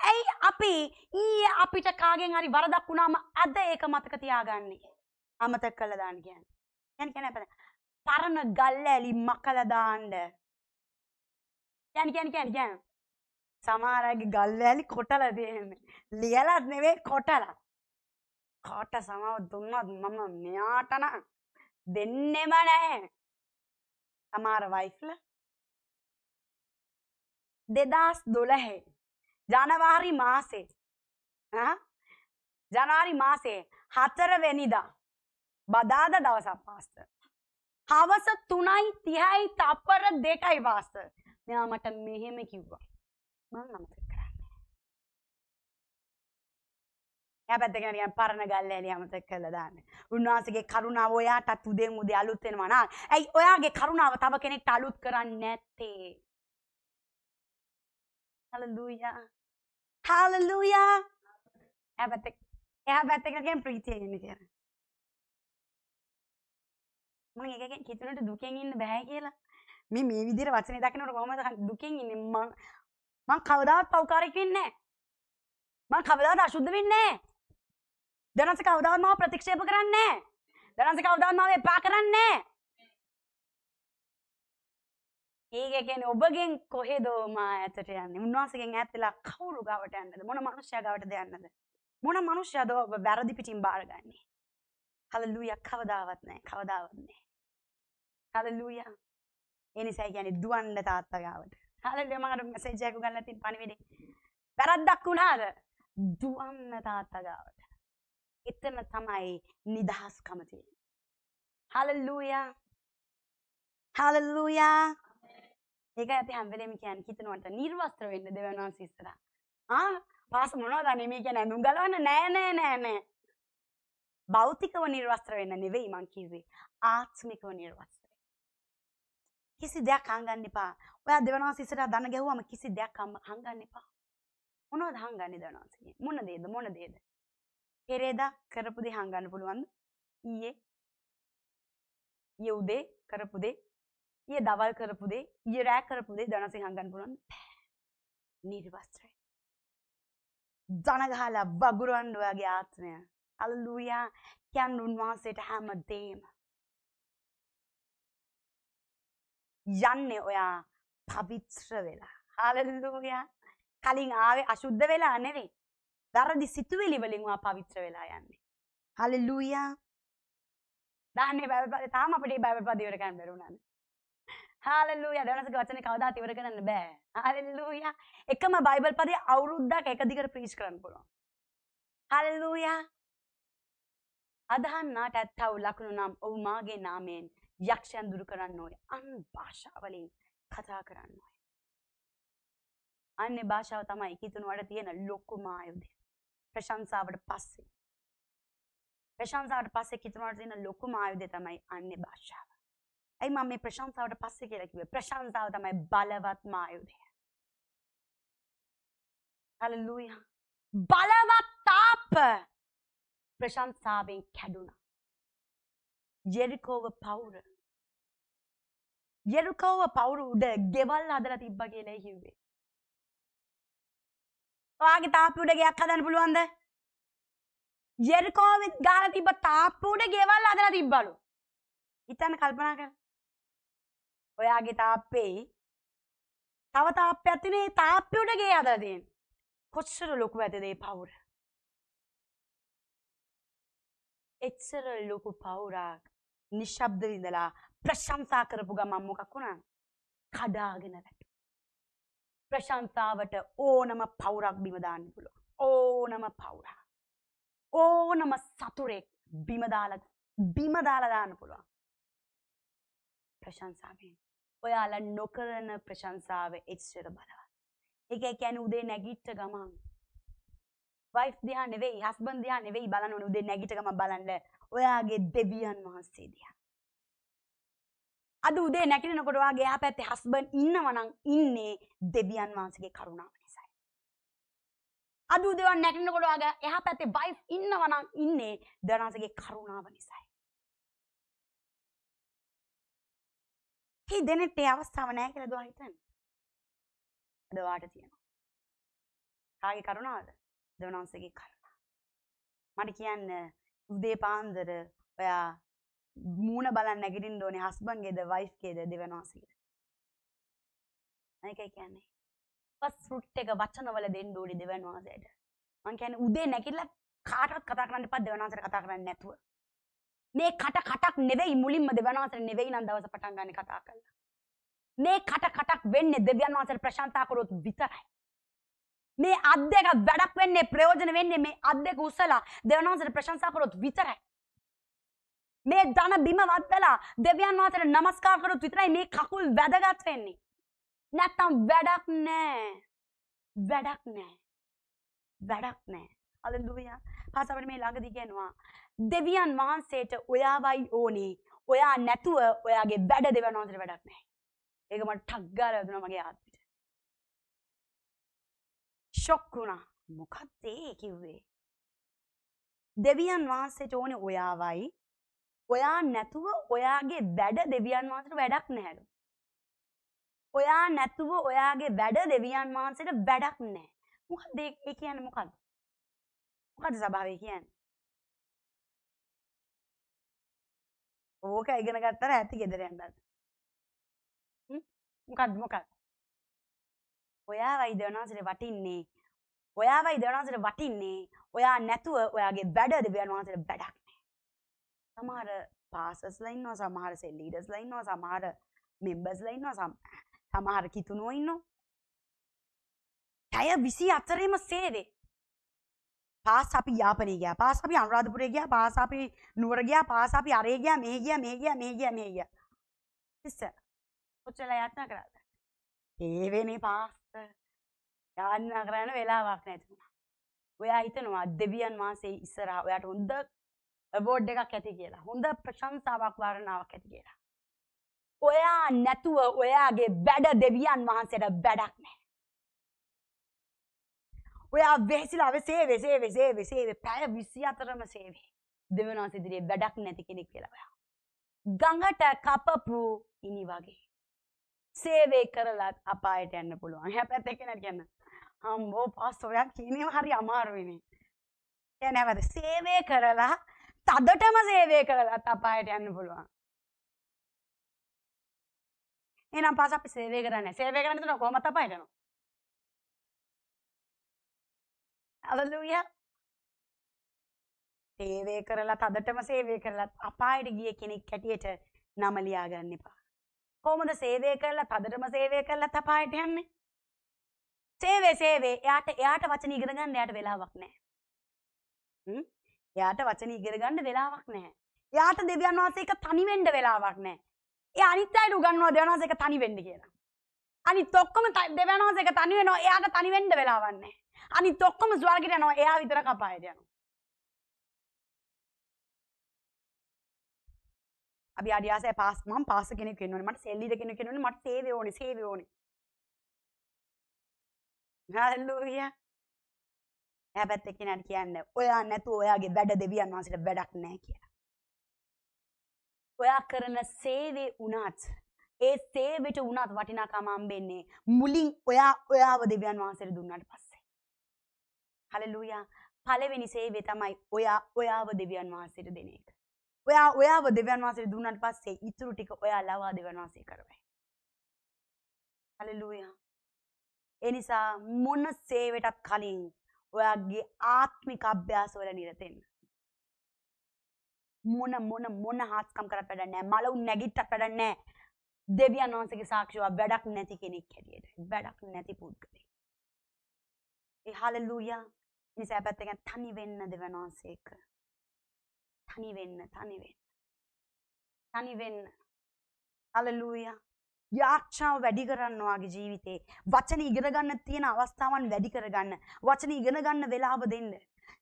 S1: ඇයි අපි ඊයේ අපිට කාගෙන් හරි වරදක් වුණාම අද ඒක මතක තියාගන්නේ? අමතක කළා දාන්න කියන්නේ. කියන්නේ පරණ ගල්ඇලි මකලා දාන්න. කියන්නේ සමහර අයගේ ගල්ඇලි කොටලා දෙන්නේ. ලියලත් නෙවෙයි කොටලා. කොට සමාව දුන්නත් මම මෙයාට නම් දෙන්නෙම නැහැ. සමහර වයිෆ්ලා 2012 ජනවාරි මාසේ ජනවාරි මාසේ 4 වෙනිදා බදාදා දවසක් පාස්ටර්. හවස 3:30යි තප්පර 2යි පාස්ටර්. මෙයා මට මෙහෙම කිව්වා. මම අමතක කරන්නේ. එයා පැත්තකින් නිකන් පරණ ගල්ලෑලි අමතක කරලා දාන්න. උන්වහන්සේගේ කරුණාව ඔයාටත් උදෙන් උදේ අලුත් වෙනවා නා. ඇයි ඔයාගේ කරුණාව තව කෙනෙක්ට අලුත් කරන්නේ නැත්තේ? හලෙලූයා. හලෙලූයා. එයා පැත්තකින් නිකන් ප්‍රීතියෙන් ඉන්නේ කියලා. මම එකකින් කිතුනට දුකෙන් ඉන්න බෑ කියලා. මේ විදිහට වචනේ දකින්නකොට කොහොමද දුකෙන් ඉන්නේ? මං කවදාවත් පව්කාරයෙක් වෙන්නේ නැහැ. මං කවදාවත් අශුද්ධ වෙන්නේ නැහැ. දනස කවදාවත් මාව ප්‍රතික්ෂේප කරන්නේ නැහැ. දනස කවදාවත් මාව එපා කරන්නේ නැහැ. ඒක කියන්නේ ඔබගෙන් කොහෙද මා ඈතට යන්නේ? උන්වහන්සේගෙන් ඈත් වෙලා කවුරු ගාවට යන්නද? මොන මනුස්සයා ගාවටද යන්නද? මොන මනුස්සයාද ඔබ වැරදි පිටින් බාරගන්නේ? හලෙලූයා. කවදාවත් නැහැ. කවදාවත් නැහැ. හලෙලූයා. ඒ නිසා කියන්නේ දුවන්න තාත්තා ගාවට. හලෙලූයා. මම මෙසේජ් එකක් ගන්නලා තින් පණිවිඩේ. වැරද්දක් වුණාද? දුවන්න තාත්තා ගාවට. එතන තමයි නිදහස්කම තියෙන්නේ. හලෙලූයා. හලෙලූයා. ඒකයි අපි හැම වෙලේම කියන්නේ හිතනවට නිර්වස්ත්‍ර වෙන්න දෙවියන් වහන්සේ ඉස්සරහා. පාස මොනවද මේ කියන්නේ ඇඳුම් ගලවන්න නෑ. භෞතිකව නිර්වස්ත්‍ර වෙන්න නෙවෙයි මං කිව්වේ. ආත්මිකව නිර්වස්ත්‍ර. කිසි දෙයක් හංගන්න එපා. ඔයා දෙවියන් වහන්සේ ඉස්සරහා දන ගැහුවම කිසි දෙයක් හංගන්න එපා. මොනවද හංගන්නේ දෙවියන් වහන්සේ? මොන දේද? පෙරේදා කරපු දේ හංගන්න පුළුවන්ද? ඊයේ උදේ කරපු දේ, ඊයේ දවල් කරපු දේ, ඊයේ රෑ කරපු දේ දෙවියන් වහන්සේ හංගන්න පුළුවන්ද? නිර්වස්ත්‍රයි. දන ගහලා වගුරවන්න ඔයාගේ ආත්මය. හලෙලූයා. කියන්න උන්වහන්සේට හැමදේම යන්නේ ඔයා පවිත්‍ර වෙලා. හලෙලූයා. කලින් ආවේ අශුද්ධ වෙලා නෙවෙයි. වැරදි සිතුවිලි වලින් ඔයා පවිත්‍ර වෙලා යන්නේ. හලෙලූයා. දාන්නේ බයිබල් පදේ තාම අපිට බයිබල් පදේ ඉවර කරන්න බැරුණානේ. හලෙලූයා. දවසක වචනේ කවදාත් ඉවර කරන්න බෑ. හලෙලූයා. එකම බයිබල් පදේ අවුරුද්දක් එක දිගට ප්‍රීච් කරන්න පුළුවන්. හලෙලූයා. අදහන්නාට ඇත්තව ලකුණු නම් ඔව් මාගේ නාමයෙන් යක්ෂයන් දුරු කරන්න ඕනේ. අන් භාෂාවලින් කතා කරන්න ඕනේ. අන්නේ භාෂාව තමයි කිතුණුවට තියෙන ලොකුම ආයුධය. ප්‍රශංසාවට පස්සේ කිතුණුවට තියෙන ලොකුම ආයුධය තමයි අන්නේ භාෂාව. ඇයි මම මේ ප්‍රශංසාවට පස්සේ කියලා කිව්වේ? ප්‍රශංසාව තමයි බලවත්ම ආයුධය. හලෙලූයා. බලවත් තාප ප්‍රශංසාවෙන් කැඩුණා. යෙරිකෝව පවුර උඩ ගෙවල් හදලා තිබ්බා කියලා කිව්වේ. ඔයාගේ තාප්පේ උඩ ගෙයක් හදන්න පුළුවන්ද? යෙරිකෝවෙත් ගහලා තිබ්බ තාප්පු උඩ ගෙවල් හදලා තිබ්බලු. හිතන්න කල්පනා කරන්න. ඔයාගේ තාප්පේ තව තාප්පයක් තියෙන ඒ තාප්පේ උඩ ගේ හදලා තියෙන. කොච්චර ලොකු ඇතද ඒ පවුර? එච්චර ලොකු පවුරක් නිශ්ශබ්ද ඉඳලා ප්‍රශංසා කරපු ගමන් මොකක් වුණා? කඩාගෙන වැටුණා. ප්‍රශංසාවට ඕනම පවුරක් බිම දාන්න පුළුවන්. ඕනම පවුරක්. ඕනම සතුරෙක් බිම දාලා දාන්න පුළුවන්. ප්‍රශංසාවෙන්. ඔයාලා නොකරන ප්‍රශංසාව එච්චර බලවත්. ඒක කියන්නේ උදේ නැගිට ගමන් වයිෆ් දිහා නෙවෙයි, හස්බන්ඩ් දිහා නෙවෙයි බලන්න ඕනේ. උදේ නැගිට ගමන් බලන්න ඔයාගේ දෙවියන් වහන්සේ දිහා. අද උදේ නැගිටිනකොට ඔයාගේ එහා පැත්තේ හස්බන්ඩ් ඉන්නවා නම් ඉන්නේ දෙවියන් වහන්සේගේ කරුණාව නිසායි. අද උදේ නැගිටිනකොට ඔයාගේ එහා පැත්තේ වයිෆ් ඉන්නවා නම් ඉන්නේ දෙවියන් වහන්සේගේ කරුණාව නිසායි. කී දෙනෙක් ඒ අවස්ථාව නැහැ කියලා දුවා හිතන්නේ. අද වාට තියෙනවා. කාගේ කරුණාවද? දෙවියන් වහන්සේගේ කරුණාව. මට කියන්න උදේ පාන්දර ඔයා මූණ බලන්න නැගිටින්න ඕනේ හස්බන්ඩ්ගේද වයිෆ්ගේද දෙවියන් වහන්සේගේද? මේකයි කියන්නේ. ෆස්ට් ෆෘට් එක වචනවල දෙන්න ඕනේ දෙවියන් වහන්සේට. මං කියන්නේ උදේ නැගිටලා කාටවත් කතා කරන්න එපා දෙවියන් වහන්සේට කතා කරන්නේ නැතුව. මේ කටක් නෙවෙයි මුලින්ම දෙවියන් වහන්සේට නෙවෙයි නම් දවස පටන් ගන්න කතා කරලා. මේ කටක් වෙන්නේ දෙවියන් වහන්සේට ප්‍රශංසා කරොත් විතරයි. මේ අත් දෙක වැඩක් වෙන්නේ ප්‍රයෝජන වෙන්නේ මේ අත් දෙක උස්සලා දෙවියන් වහන්සේට ප්‍රශංසා කරොත් විතරයි. මේ ධන බිම වද්දලා දෙවියන් වහන්සේට නමස්කාර කරොත් විතරයි මේ කකුල් වැදගත් වෙන්නේ. නැත්තම් වැඩක් නැහැ. හලෙලූයා. පාසවල මේ ළඟදී කියනවා දෙවියන් වහන්සේට ඔයාවයි ඕනේ. ඔයා නැතුව ඔයාගේ වැඩ දෙවියන් වහන්සේට වැඩක් නැහැ. ඒක මට ටක් ගාලා දුන්නා මගේ ආත්මෙට. ෂොක් වුණා. මොකක්ද ඒ කිව්වේ? දෙවියන් වහන්සේට ඕනේ ඔයාවයි. ඔයා නැතුව ඔයාගේ වැඩ දෙවියන් වහන්සේට වැඩක් නැහැලු. ඔයා නැතුව ඔයාගේ වැඩ දෙවියන් වහන්සේට වැඩක් නැහැ. මොකද්ද ඒ කියන්නේ මොකද්ද? මොකද්ද ස්වභාවය කියන්නේ? ඕක ඉගෙන ගත්තාර ඇති ගෙදර යන්නත්. මොකද්ද? ඔයාවයි දෙවියන් වහන්සේට වටින්නේ. ඔයා නැතුව ඔයාගේ වැඩ දෙවියන් වහන්සේට වැඩක් නැහැ. සමහර පාසස්ලා ඉන්නවා, සමහර සෙල් ලීඩර්ස්ලා ඉන්නවා, සමහර මෙම්බර්ස්ලා ඉන්නවා, සමහර කිතුණෝ ඉන්නවා. පැය 24ෙම සේවේ. පාස් අපි යාපනයේ ගියා, පාස් අපි අනුරාධපුරේ ගියා, පාස් අපි නුවර ගියා, පාස් අපි අරේ ගියා, මෙහෙ ගියා. ඉස්සර ඔච්චර යත්නා කරාද? ඒ වෙනේ පාස්ට යන්න කරන්න වෙලාවක් නැති වුණා. ඔයා හිතනවා දෙවියන් වහන්සේ ඉස්සරහා ඔයාට හොඳ අවෝඩ් එකක් ඇති කියලා. හොඳ ප්‍රශංසාවක් වාරණාවක් ඇති කියලා. ඔයා නැතුව ඔයාගේ වැඩ දෙවියන් වහන්සේට වැඩක් නැහැ. ඔයා වෙහෙසිලා සේවේ පැය 24ම සේවේ. දෙවියන් වහන්සේ ඉදිරියේ වැඩක් නැති කෙනෙක් කියලා ඔයා. ගඟට කපපු ඉනි වගේ. සේවේ කරලත් අපායට යන්න පුළුවන්. හැබැයි ඒක නෑ කියන්න. අම්මෝ පාස් ඔයා කියන්නේ හරි අමාරුයිනේ. ඒ නෑවද සේවේ කරලා තදටම සේවය කරලත් අපායට යන්න පුළුවන්. එහෙනම් පාස් අපි සේවය කරන්නේ. සේවය කරන්නේ නැතුව කොහොමද අපායට යනවා? හලෙලූයා. සේවය කරලා තදටම සේවය කරලත් අපායට ගිය කෙනෙක් හැටියට නම ලියා ගන්න එපා. කොහොමද සේවය කරලා තදටම සේවය කරලත් අපායට යන්නේ? සේවය එයාට වචන ඉගෙන ගන්න එයාට වෙලාවක් නැහැ. එයාට වචන ඉගෙන ගන්න වෙලාවක් නැහැ. එයාට දෙවියන් වහන්සේ එක තනි වෙන්න වෙලාවක් නැහැ. එයා අනිත් අයට උගන්වනවා දෙවියන් වහන්සේ එක තනි වෙන්න කියලා. අනිත් ඔක්කොම දෙවියන් වහන්සේ එක තනි වෙනවා. එයාට තනි වෙන්න වෙලාවක් නැහැ. අනිත් ඔක්කොම ස්වර්ගයට යනවා. එයා විතරක් අපායට යනවා. අපි ආදියාසය මම පාස් කෙනෙක් වෙන්න ඕනේ. මට සෙල්ලීඩ කෙනෙක් වෙන්න ඕනේ. මට සේවය ඕනේ. හලෙලූයා. හැබැයි කෙනාට කියන්නේ ඔයා නැතුව ඔයාගේ වැඩ දෙවියන් වහන්සේට වැඩක් නැහැ කියලා. ඔයා කරන සේවය උනත් ඒ සේවෙට උනත් වටිනාකම හම්බෙන්නේ මුලින් ඔයාව දෙවියන් වහන්සේට දුන්නාට පස්සේ. හලෙලූයා. පළවෙනි සේවය තමයි ඔයාව දෙවියන් වහන්සේට දෙන එක. ඔයාව දෙවියන් වහන්සේට දුන්නාට පස්සේ ඊටු ටික ඔයා ලවා දෙවියන් වහන්සේ කරවයි. හලෙලූයා. ඒ නිසා මොන සේවයටත් කලින් ඔයාගේ ආත්මික අභ්‍යාසවල නිරත වෙන්න. මොන හාස්කම් කරත් වැඩක් නැහැ. මලවුන් නැගිට්ටත් වැඩක් නැහැ. දෙවියන් වහන්සේගේ සාක්ෂිය වැඩක් නැති කෙනෙක් හැටියට. වැඩක් නැති පුද්ගලෙක්. ඒ හලෙලූයා. නිසා පැත්තකින් තනි වෙන්න දෙවියන් වහන්සේ එක්ක. තනි වෙන්න. හලෙලූයා. යාක්ෂාව වැඩි කරන්න ඔයාගේ ජීවිතේ. වචන ඉගෙන ගන්න තියෙන අවස්ථාවන් වැඩි කරගන්න. වචන ඉගෙන ගන්න වෙලාව දෙන්න.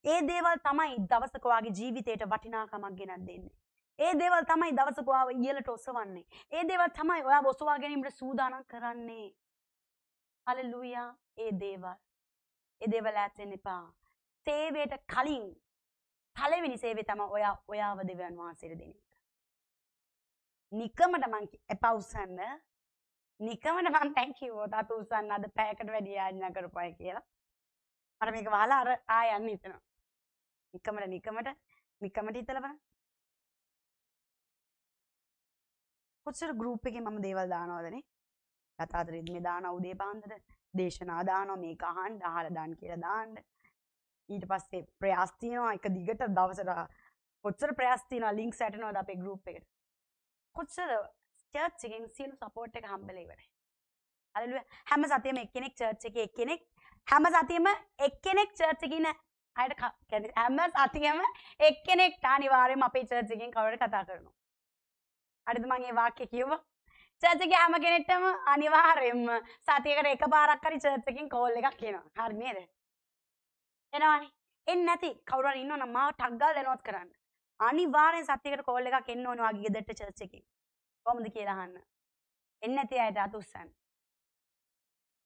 S1: ඒ දේවල් තමයි දවසක ඔයාගේ ජීවිතේට වටිනාකමක් ගෙනත් දෙන්නේ. ඒ දේවල් තමයි දවසක ඔයාව ඉහළට ඔසවන්නේ. ඒ දේවල් තමයි ඔයාව ඔසවා ගැනීමට සූදානම් කරන්නේ. හලෙලූයා. ඒ දේවල් ඈත් වෙන්න එපා. සේවයට කලින් පළවෙනි සේවය තමයි ඔයාව දෙවියන් වහන්සේට දෙන එක. නිකමට මං එපා උස්සන්න. නිකමට මං thank you තාතු උස්සන්න අද පැයකට වැඩි යාඥා කරපුවයි කියලා. මට මේක වහලා අර ආය යන්න හිතෙනවා. නිකමට හිතලා බලන්න. කොච්චර ගෲප් එකේ මම දේවල් දානවදනේ. යථාර්ථ මේ දාන උදේ පාන්දර දේශනා දානවා මේක අහලා දාන්න කියලා දාන්න. ඊට පස්සේ ප්‍රයාස් තියනවා එක දිගට දවසට කොච්චර ප්‍රයාස් තියනවා ලින්ක්ස් ඇටනවද අපේ ගෲප් එකට. කොච්චර චර්ච් එකෙන් සියලු සපෝට් එක හම්බෙලා ඉවරයි. හලෙලූයා. හැම සතියෙම එක්කෙනෙක් චර්ච් එකේ හැම සතියෙම එක්කෙනෙක් චර්ච් එකේ ඉන්න අයට හැම සතියෙම එක්කෙනෙක් අනිවාර්යයෙන්ම අපේ චර්ච් එකෙන් කවුරුහරි කතා කරනවා. හරිද මම මේ වාක්‍ය කිව්වා? චර්ච් එකේ හැම කෙනෙක්ටම අනිවාර්යයෙන්ම සතියකට එකපාරක් හරි චර්ච් එකෙන් කෝල් එකක් එනවා. හරි නේද? එනවනේ. එන්නේ නැති කවුරු හරි ඉන්නවනම් මාව ටග් ගාලා දැනුවත් කරන්න. අනිවාර්යෙන් සතියකට කෝල් එකක් එන්න ඕනේ වගේ ගෙදරට චර්ච් එකේ. කොහොමද කියලා අහන්න. එන්නේ නැති අයට අත උස්සන්න.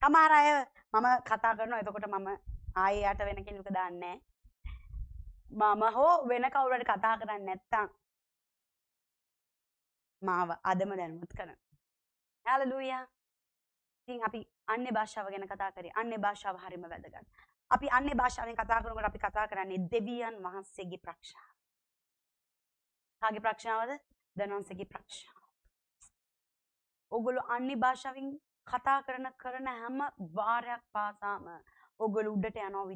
S1: සමහර අය මම කතා කරනවා එතකොට මම ආයේ යට වෙන කෙනෙකුට දාන්නේ නැහැ. මම හෝ වෙන කවුරු හරි කතා කරන්නේ නැත්තම් මාව අදම දැනුවත් කරන්න. හalleluya. ඉතින් අපි අන්‍ය භාෂාව ගැන කතා කරේ. අන්‍ය භාෂාව හරිම වැදගත්. අපි අන්‍ය භාෂාවෙන් කතා කරනකොට අපි කතා කරන්නේ දෙවියන් වහන්සේගේ ප්‍රාක්ෂාව. කාගේ ප්‍රාක්ෂාවද? දෙවියන්සේගේ ප්‍රාක්ෂාව. ඔගොල්ලෝ අන්‍ය භාෂාවෙන් කතා කරන හැම වාරයක් පාසාම ඔගොල්ලෝ උඩට යනවා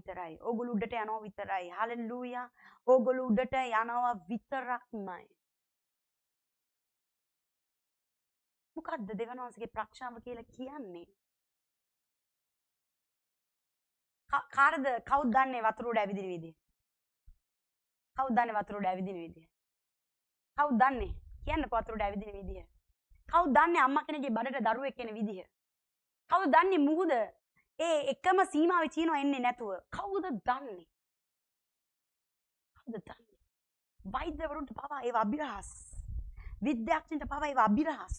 S1: විතරයි. හalleluya. ඔගොල්ලෝ උඩට යනවා විතරක්මයි. මොකද්ද දෙවියන් වහන්සේගේ ප්‍රාක්ෂාව කියලා කියන්නේ? කවුද දන්නේ වතුර උඩ ඇවිදින විදිය? කවුද දන්නේ? කියන්න වතුර උඩ ඇවිදින විදිය. කවුද දන්නේ අම්මා කෙනෙක්ගේ බඩට දරුවෙක් එන විදිය? කවුද දන්නේ මුහුද ඒ එකම සීමාවේ තියනවා එන්නේ නැතුව? කවුද දන්නේ? වෛද්‍යවරුන්ට පවා ඒව අභිරහස්. විද්‍යාඥයන්ට පවා ඒව අභිරහස්.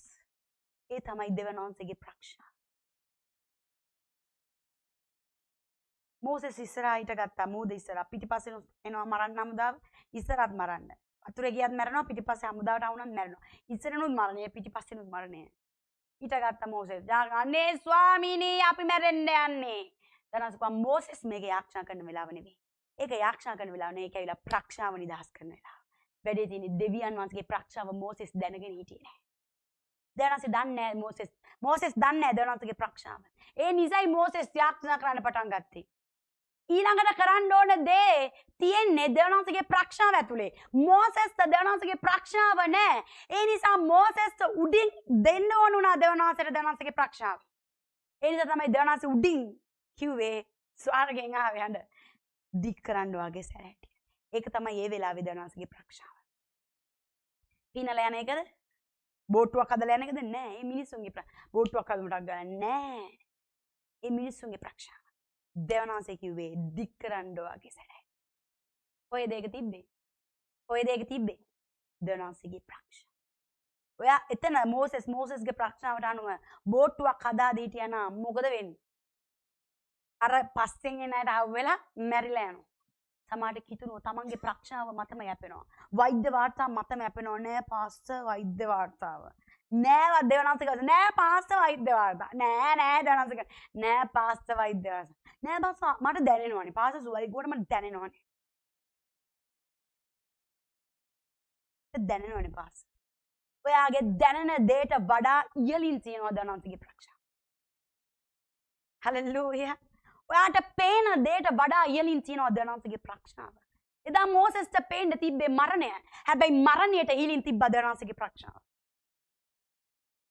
S1: ඒ තමයි දෙවියන් වහන්සේගේ ප්‍රාක්ෂාව. මෝසෙස් ඉස්සරහට ගත්තා මූද ඉස්සරහ පිටිපස්සෙන් එනවා මරන්න හමුදාව ඉස්සරහත් මරන්න. වතුරේ ගියත් මැරෙනවා පිටිපස්සේ හමුදාවට ආවුනත් මැරෙනවා. ඉස්සරහනුත් මරණය පිටිපස්සෙනුත් මරණය. ඊට ගත්තා මෝසෙස්. අනේ ස්වාමීනි අපි මැරෙන්න යන්නේ. දැනසුකම් මෝසෙස් මේක යාක්ෂා කරන වෙලාව නෙවෙයි. ඒක යාක්ෂා කරන වෙලාව නෙවෙයි. ඒක ඇවිල්ලා ප්‍රාක්ෂාව නිදහස් කරන වෙලාව. වැඩේ තියෙන්නේ දෙවියන් වහන්සේගේ ප්‍රාක්ෂාව මෝසෙස් දැනගෙන හිටියේ නැහැ. දෙවියන්සේ දන්නේ නැහැ මෝසෙස්. මෝසෙස් දන්නේ නැහැ දෙවියන්සේගේ ප්‍රාක්ෂාව. ඒ නිසයි මෝසෙස් යාක්ෂා කරන්න පටන් ගත්තේ. ඊළඟට කරන්න ඕන දේ තියෙන්නේ දෙවියන්සේගේ ප්‍රාක්ෂාව ඇතුලේ. මෝසෙස් දෙවියන්සේගේ ප්‍රාක්ෂාව නැහැ. ඒ නිසා මෝසෙස් උඩින් දෙන්න ඕන උනා දෙවියන්සේගේ ප්‍රාක්ෂාව. ඒ නිසා තමයි දෙවියන්සේ උඩින් කිව්වේ ස්වර්ගෙන් ආවේ හඬ දික් කරන්න වගේ සැරහැටි. ඒක තමයි ඒ වෙලාවේ දෙවියන්සේගේ ප්‍රාක්ෂාව. පිනලා යන එකද? බෝට්ටුවක් හදලා යන එකද? නෑ. මේ මිනිස්සුන්ගේ බෝට්ටුවක් හදමුටක් ගන්න නෑ. මේ මිනිස්සුන්ගේ ප්‍රාක්ෂාව. දෙවියන්සේ කිව්වේ දික් කරන්න වගේ සැරහැටි. ඔය දෙක තිබ්බේ. දෙවියන්සේගේ ප්‍රාක්ෂාව. ඔයා එතන මෝසෙස්ගේ ප්‍රාක්ෂාවට අනුව බෝට්ටුවක් හදා දී තියනා මොකද වෙන්නේ? අර පස්සෙන් එන අයට හවුවෙලා මැරිලා යනවා. සමහරට කිතුනෝ තමන්ගේ ප්‍රාක්ෂාව මතම යැපෙනවා. වෛද්‍ය වාර්තාව මතම යැපෙනවා. නෑ පාස්ටර් වෛද්‍ය වාර්තාව. නෑ දෙවියන්සේ කිව්වා නෑ පාස්ටර් වෛද්‍ය වාර්තාව. නෑ දෙවියන්සේ කිව්වා නෑ පාස්ටර් වෛද්‍ය වාර්තාව. නෑ බස් මට දැනෙනවනේ. පාස්ටර් සුවයි ගුවට මට දැනෙනවනේ. දැනෙනවනේ පාස්. ඔයාගේ දැනෙන දේට වඩා ඉහළින් තියෙනවා දනන්තගේ ප්‍රක්ෂාව. හලෙලූයා. ඔයාට පේන දේට වඩා ඉහළින් තියෙනවා දනන්තගේ ප්‍රක්ෂාව. එදා මෝසෙස්ට පේන්න තිබ්බේ මරණය. හැබැයි මරණයට ඉහළින් තිබ්බ දනන්තගේ ප්‍රක්ෂාව.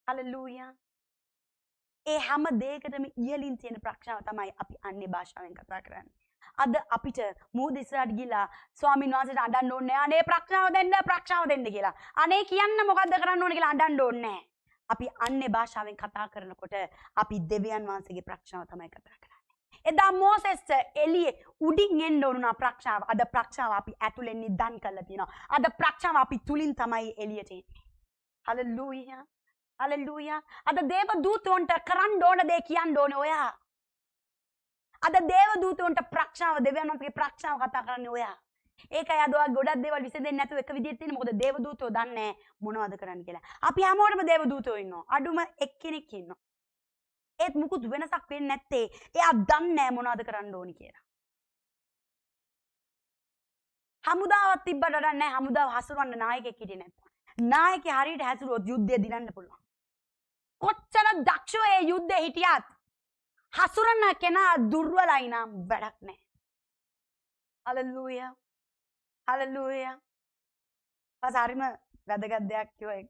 S1: හලෙලූයා. ඒ හැම දෙයකටම ඉහළින් තියෙන ප්‍රක්ෂාව තමයි අපි අන්‍ය භාෂාවෙන් කතා කරන්නේ. අද අපිට මූද ඉස්සරහට ගිහලා ස්වාමීන් වහන්සේට අඬන්න ඕනේ නැහැ. අනේ ප්‍රක්ෂාව දෙන්න කියලා. අනේ කියන්න මොකද්ද කරන්න ඕනේ කියලා අඬන්න ඕනේ නැහැ. අපි අන්‍ය භාෂාවෙන් කතා කරනකොට අපි දෙවියන් වහන්සේගේ ප්‍රක්ෂාව තමයි කතා කරන්නේ. එදා මෝසෙස්ට එළියේ උඩින් එන්න ඕන ප්‍රක්ෂාව. අද ප්‍රක්ෂාව අපි ඇතුලෙන් නිදන් කරලා තියෙනවා. අද ප්‍රක්ෂාව අපි තුලින් තමයි එළියට එන්නේ. හලෙලූයා. හලෙලූයා. අද දේව දූතයන්ට කරන්න ඕන දේ කියන්න ඕනේ ඔයා. අද දේව දූතයන්ට ප්‍රක්ෂාව දෙවියන් වහන්සේගේ ප්‍රක්ෂාව කතා කරන්නේ ඔයා. ඒකයි අද ඔයා ගොඩක් දේවල් විසඳෙන්නේ නැතුව එක විදිහට තියෙන්නේ. මොකද දේව දූතයෝ දන්නේ මොනවද කරන්න කියලා. අපි හැමෝටම දේව දූතයෝ ඉන්නවා. අඩුම එක්කෙනෙක් ඉන්නවා. ඒත් මුකුත් වෙනසක් වෙන්නේ නැත්තේ එයා දන්නේ මොනවද කරන්න ඕනි කියලා. හමුදාවක් තිබ්බට නැහැ. හමුදාව හසුරවන්න නායකයෙක් හිටියේ නැත්තම්. නායකයා හරියට හැසිරුවොත් යුද්ධය දිනන්න පුළුවන්. කොච්චර දක්ෂෝ ඒ යුද්ධේ හිටියත් හසුරන කෙනා දුර්වලයි නම් වැඩක් නැහැ. හලෙලූයා. හලෙලූයා. පසාරිම වැදගත් දෙයක් කිව්වා.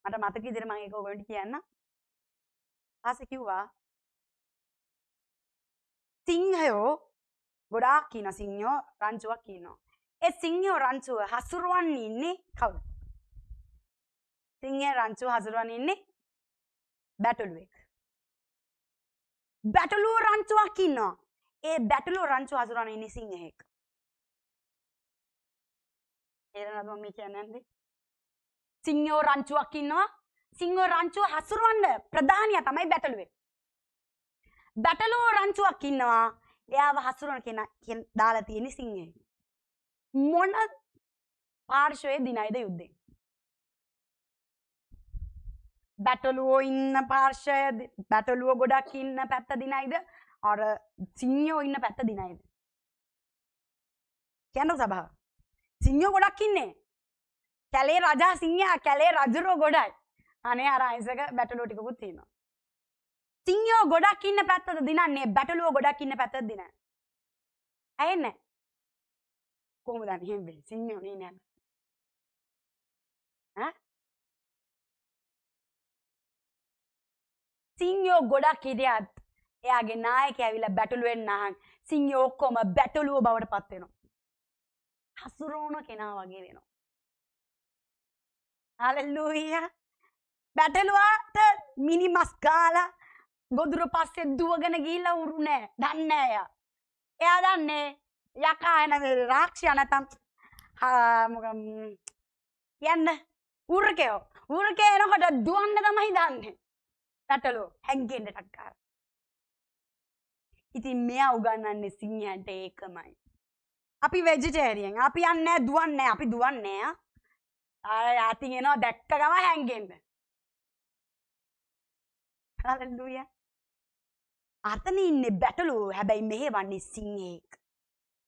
S1: මට මතක විදිහට මම ඒක ඔයගොල්ලන්ට කියන්න. ආසෙ කිව්වා සිංහයෝ ගොඩාක් ඉන්න සිංහයෝ රංචුවක් ඉන්නවා. ඒ සිංහයෝ රංචුව හසුරවන්නේ ඉන්නේ කවුද? සිංහය රංචුව හසුරවන්නේ ඉන්නේ බැටළුවෙක්. බැටළුව රංචුවක් ඉන්නවා. ඒ බැටළුව රංචුව හසුරවන්නේ ඉන්නේ සිංහෙක්. ඒරනද මම කියන්නේ? සිංහයෝ රංචුවක් ඉන්නවා. සිංහයෝ රංචුව හසුරවන්න ප්‍රධානියා තමයි බැටළුවෙක්. බැටළුව රංචුවක් ඉන්නවා. එයාව හසුරවන කෙනා දාලා තියෙන්නේ සිංහෙක්. මොන පාර්ශවයේ දිනයිද යුද්ධේ? බැටළුවෝ ඉන්න පාර්ශවය බැටළුවෝ ගොඩක් ඉන්න පැත්ත දිනයිද? අර සිංහයෝ ඉන්න පැත්ත දිනයිද? කියන්න සභාව. සිංහයෝ ගොඩක් ඉන්නේ. කැලේ රජා සිංහයා කැලේ රජුරෝ ගොඩයි. අනේ අර අයිසක බැටළුවෝ ටිකකුත් තියෙනවා. සිංහයෝ ගොඩක් ඉන්න පැත්තද දිනන්නේ බැටළුවෝ ගොඩක් ඉන්න පැත්තද දිනන්නේ. ඇයිනේ? කොහොමද එහෙම වෙන්නේ? සිංහයෝ නේ නෑ. ඈ? සිංහයෝ ගොඩක් හිටියත් එයාගේ නායකයා ඇවිල්ලා බැටළුවෙන් නහන් සිංහයෝ ඔක්කොම බැටළුව බවට පත් වෙනවා. හසුරවන කෙනා වගේ වෙනවා. හලෙලූයා. බැටළුවාට මිනිමස් ගාලා ගොදුර පස්සේ දුවගෙන ගිහිල්ලා උරු නෑ. දන්නේ නෑ එයා. එයා දන්නේ යකා එන රාක්ෂයා නැතම් මොකක් යන්න උරකේ එනකොට දුවන්න තමයි දන්නේ. බැටළුව හැංගෙන්න ටක්කාර. ඉතින් මෙයා උගන්වන්නේ සිංහයන්ට ඒකමයි. අපි වෙජිටේරියන්. අපි යන්නේ දුවන්නේ අපි දුවන්නේ ආතින් එනවා දැක්ක ගම හැංගෙන්න. හලෙලූයා. අතන ඉන්නේ බැටළුව හැබැයි මෙහෙවන්නේ සිංහෙක්.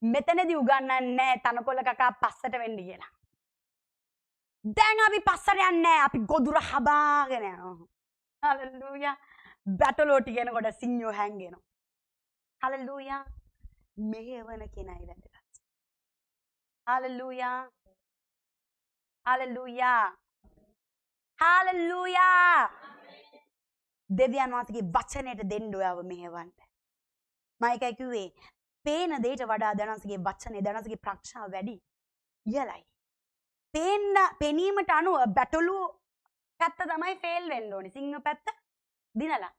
S1: මෙතනදී උගන්වන්නේ තනකොළ කකා පස්සට වෙන්න කියලා. දැන් අපි පස්සට යන්නේ අපි ගොදුර හබාගෙන යනවා. හලෙලූයා. බැටළුව ටිකනකොට සිංහයෝ හැංගෙනවා. හලෙලූයා. මෙහෙවන කෙනයි වැදගත්. හලෙලූයා. හලෙලූයා. හලෙලූයා. දෙවියන් වහන්සේගේ වචනයට දෙන්න ඔයව මෙහෙවන්න. මම ඒකයි කිව්වේ පේන දෙයට වඩා දනන්සේගේ වචනේ දනන්සේගේ ප්‍රක්ෂාව වැඩි ඉහළයි. පෙනීමට අනුව බැටළුව පැත්ත තමයි ෆේල් වෙන්න ඕනේ. සිංහ පැත්ත දිනලා.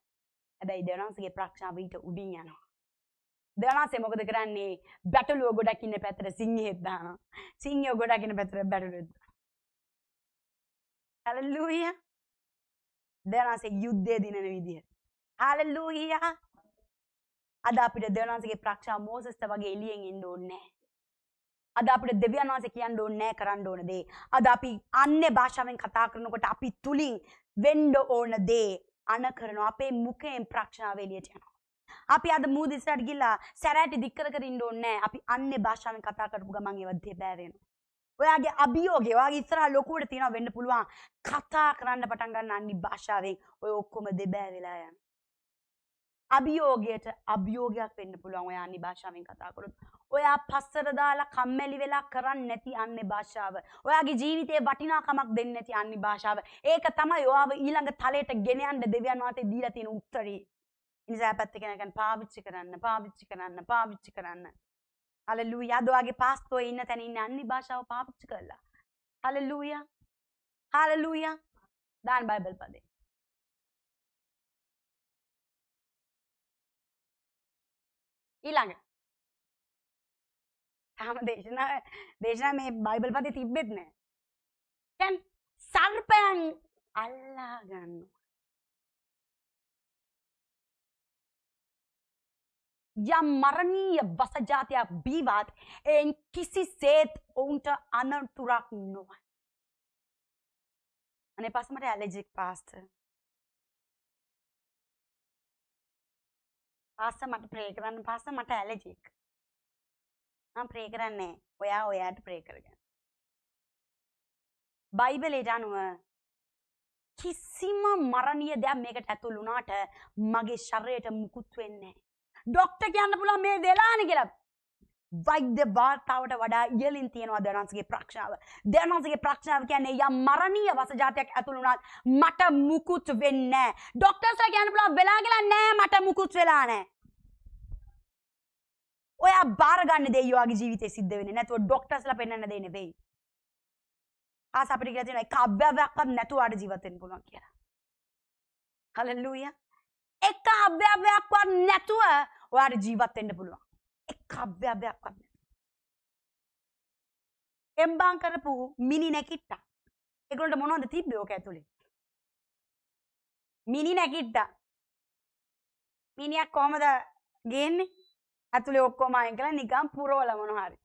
S1: හැබැයි දනන්සේගේ ප්‍රක්ෂාව ඊට උඩින් යනවා. දනන්සේ මොකද කරන්නේ? බැටළුව ගොඩක් ඉන්න පැත්තට සිංහෙක් දානවා. සිංහයෝ ගොඩක් ඉන්න පැත්තට බැටළුවෙක් දානවා. හලෙලූයා. දනන්සේ යුද්ධය දිනන විදිය. හලෙලූයා. අද අපිට දෙවියන්වහන්සේගේ ප්‍රක්ෂාව මෝසෙස්ට වගේ එළියෙන් ඉන්න ඕනේ නැහැ. අද අපිට දෙවියන් වහන්සේ කියන්න ඕනේ නැහැ කරන්න ඕන දේ. අද අපි අන්‍ය භාෂාවෙන් කතා කරනකොට අපි තුලින් වෙන්න ඕන දේ අන කරනවා. අපේ මුඛයෙන් ප්‍රක්ෂාව එළියට යනවා. අපි අද මූද ඉස්සරහට ගිහලා සැරෑටි දික් කර කර ඉන්න ඕනේ නැහැ. අපි අන්‍ය භාෂාවෙන් කතා කරපු ගමන් ඒවත් දෙබෑ වෙනවා. ඔයාගේ අභියෝගය ඔයාගේ ඉස්සරහා ලොකුවට තියනවා වෙන්න පුළුවන්. කතා කරන්න පටන් ගන්න අනිත් භාෂාවෙන් ඔය ඔක්කොම දෙබෑ වෙලා යන. අභියෝගයට අභියෝගයක් වෙන්න පුළුවන් ඔයා අනිත් භාෂාවෙන් කතා කරොත්. ඔයා පස්සට දාලා කම්මැලි වෙලා කරන්නේ නැති අන්නේ භාෂාව. ඔයාගේ ජීවිතේ වටිනාකමක් දෙන්නේ නැති අන්නේ භාෂාව. ඒක තමයි ඔයාව ඊළඟ තලයට ගෙන යන්න දෙවියන් වහන්සේ දීලා තියෙන උත්තරේ. ඉනිසා පැත්ත කෙනකන් පාවිච්චි කරන්න. හලෙලූයා. අද ඔයාගේ පාස්තෝ ඉන්න තැන ඉන්න අන්නේ භාෂාව පාවිච්චි කරලා. හලෙලූයා. දාන්න බයිබල් පදේ. ඊළඟ තාම දේශනා මේ බයිබල් පදේ තිබෙත් නෑ. දැන් සර්පයන් අල්ලා ගන්නවා. යම් මරණීය වසජාතියක් බීවත් එයින් කිසිසේත් ඔවුන්ට අනතුරක් නොවයි. අනේ පස්සේ මට ඇලර්ජික් පාස්ටර්. පාස්ටර් මට ප්‍රේ කරන්න පාස්ටර් මට ඇලර්ජික්. මම ප්‍රේ කරන්නේ ඔයාට ප්‍රේ කරගන්න. බයිබලයට අනුව කිසිම මරණීය දෙයක් මේකට ඇතුළු වුණාට මගේ ශරීරයට මුකුත් වෙන්නේ නැහැ. ඩොක්ටර් කියන්න පුළුවන් මේ වෙලානේ කියලා. වෛද්‍ය වාර්තාවට වඩා ඉහළින් තියෙනවා දෙවනන්සේගේ ප්‍රඥාව. දෙවනන්සේගේ ප්‍රඥාව කියන්නේ යම් මරණීය වසජාතියක් ඇතුළු වුණාත් මට මුකුත් වෙන්නේ නැහැ. ඩොක්ටර්ස්ලා කියන්න පුළුවන් වෙලා කියලා නෑ මට මුකුත් වෙලා නැහැ. ඔයා බාර ගන්න දේ ඔයාගේ ජීවිතේ සිද්ධ වෙන්නේ නැතුව ඩොක්ටර්ස්ලා පෙන්වන්න දෙන්නේ නෙවෙයි. ආස අපිට කියලා තියෙනවා එක අභ්‍යවයක්වත් නැතුව ආඩ ජීවත් වෙන්න පුළුවන් කියලා. හලෙලූයා. එක අභ්‍යවයක්වත් නැතුව ඔයාට ජීවත් වෙන්න පුළුවන්. එක අභ්‍යවයක්වත් නැතුව. එම්බාම් කරපු මිනි නැකිට්ටා. ඒගොල්ලන්ට මොනවද තිබ්බේ ඔක ඇතුලේ? මිනි නැකිට්ටා. මිනිහා කොහමද ගේන්නේ? ඇතුලේ ඔක්කොම අයින් කරලා නිකන් පුරවල මොනවා හරි.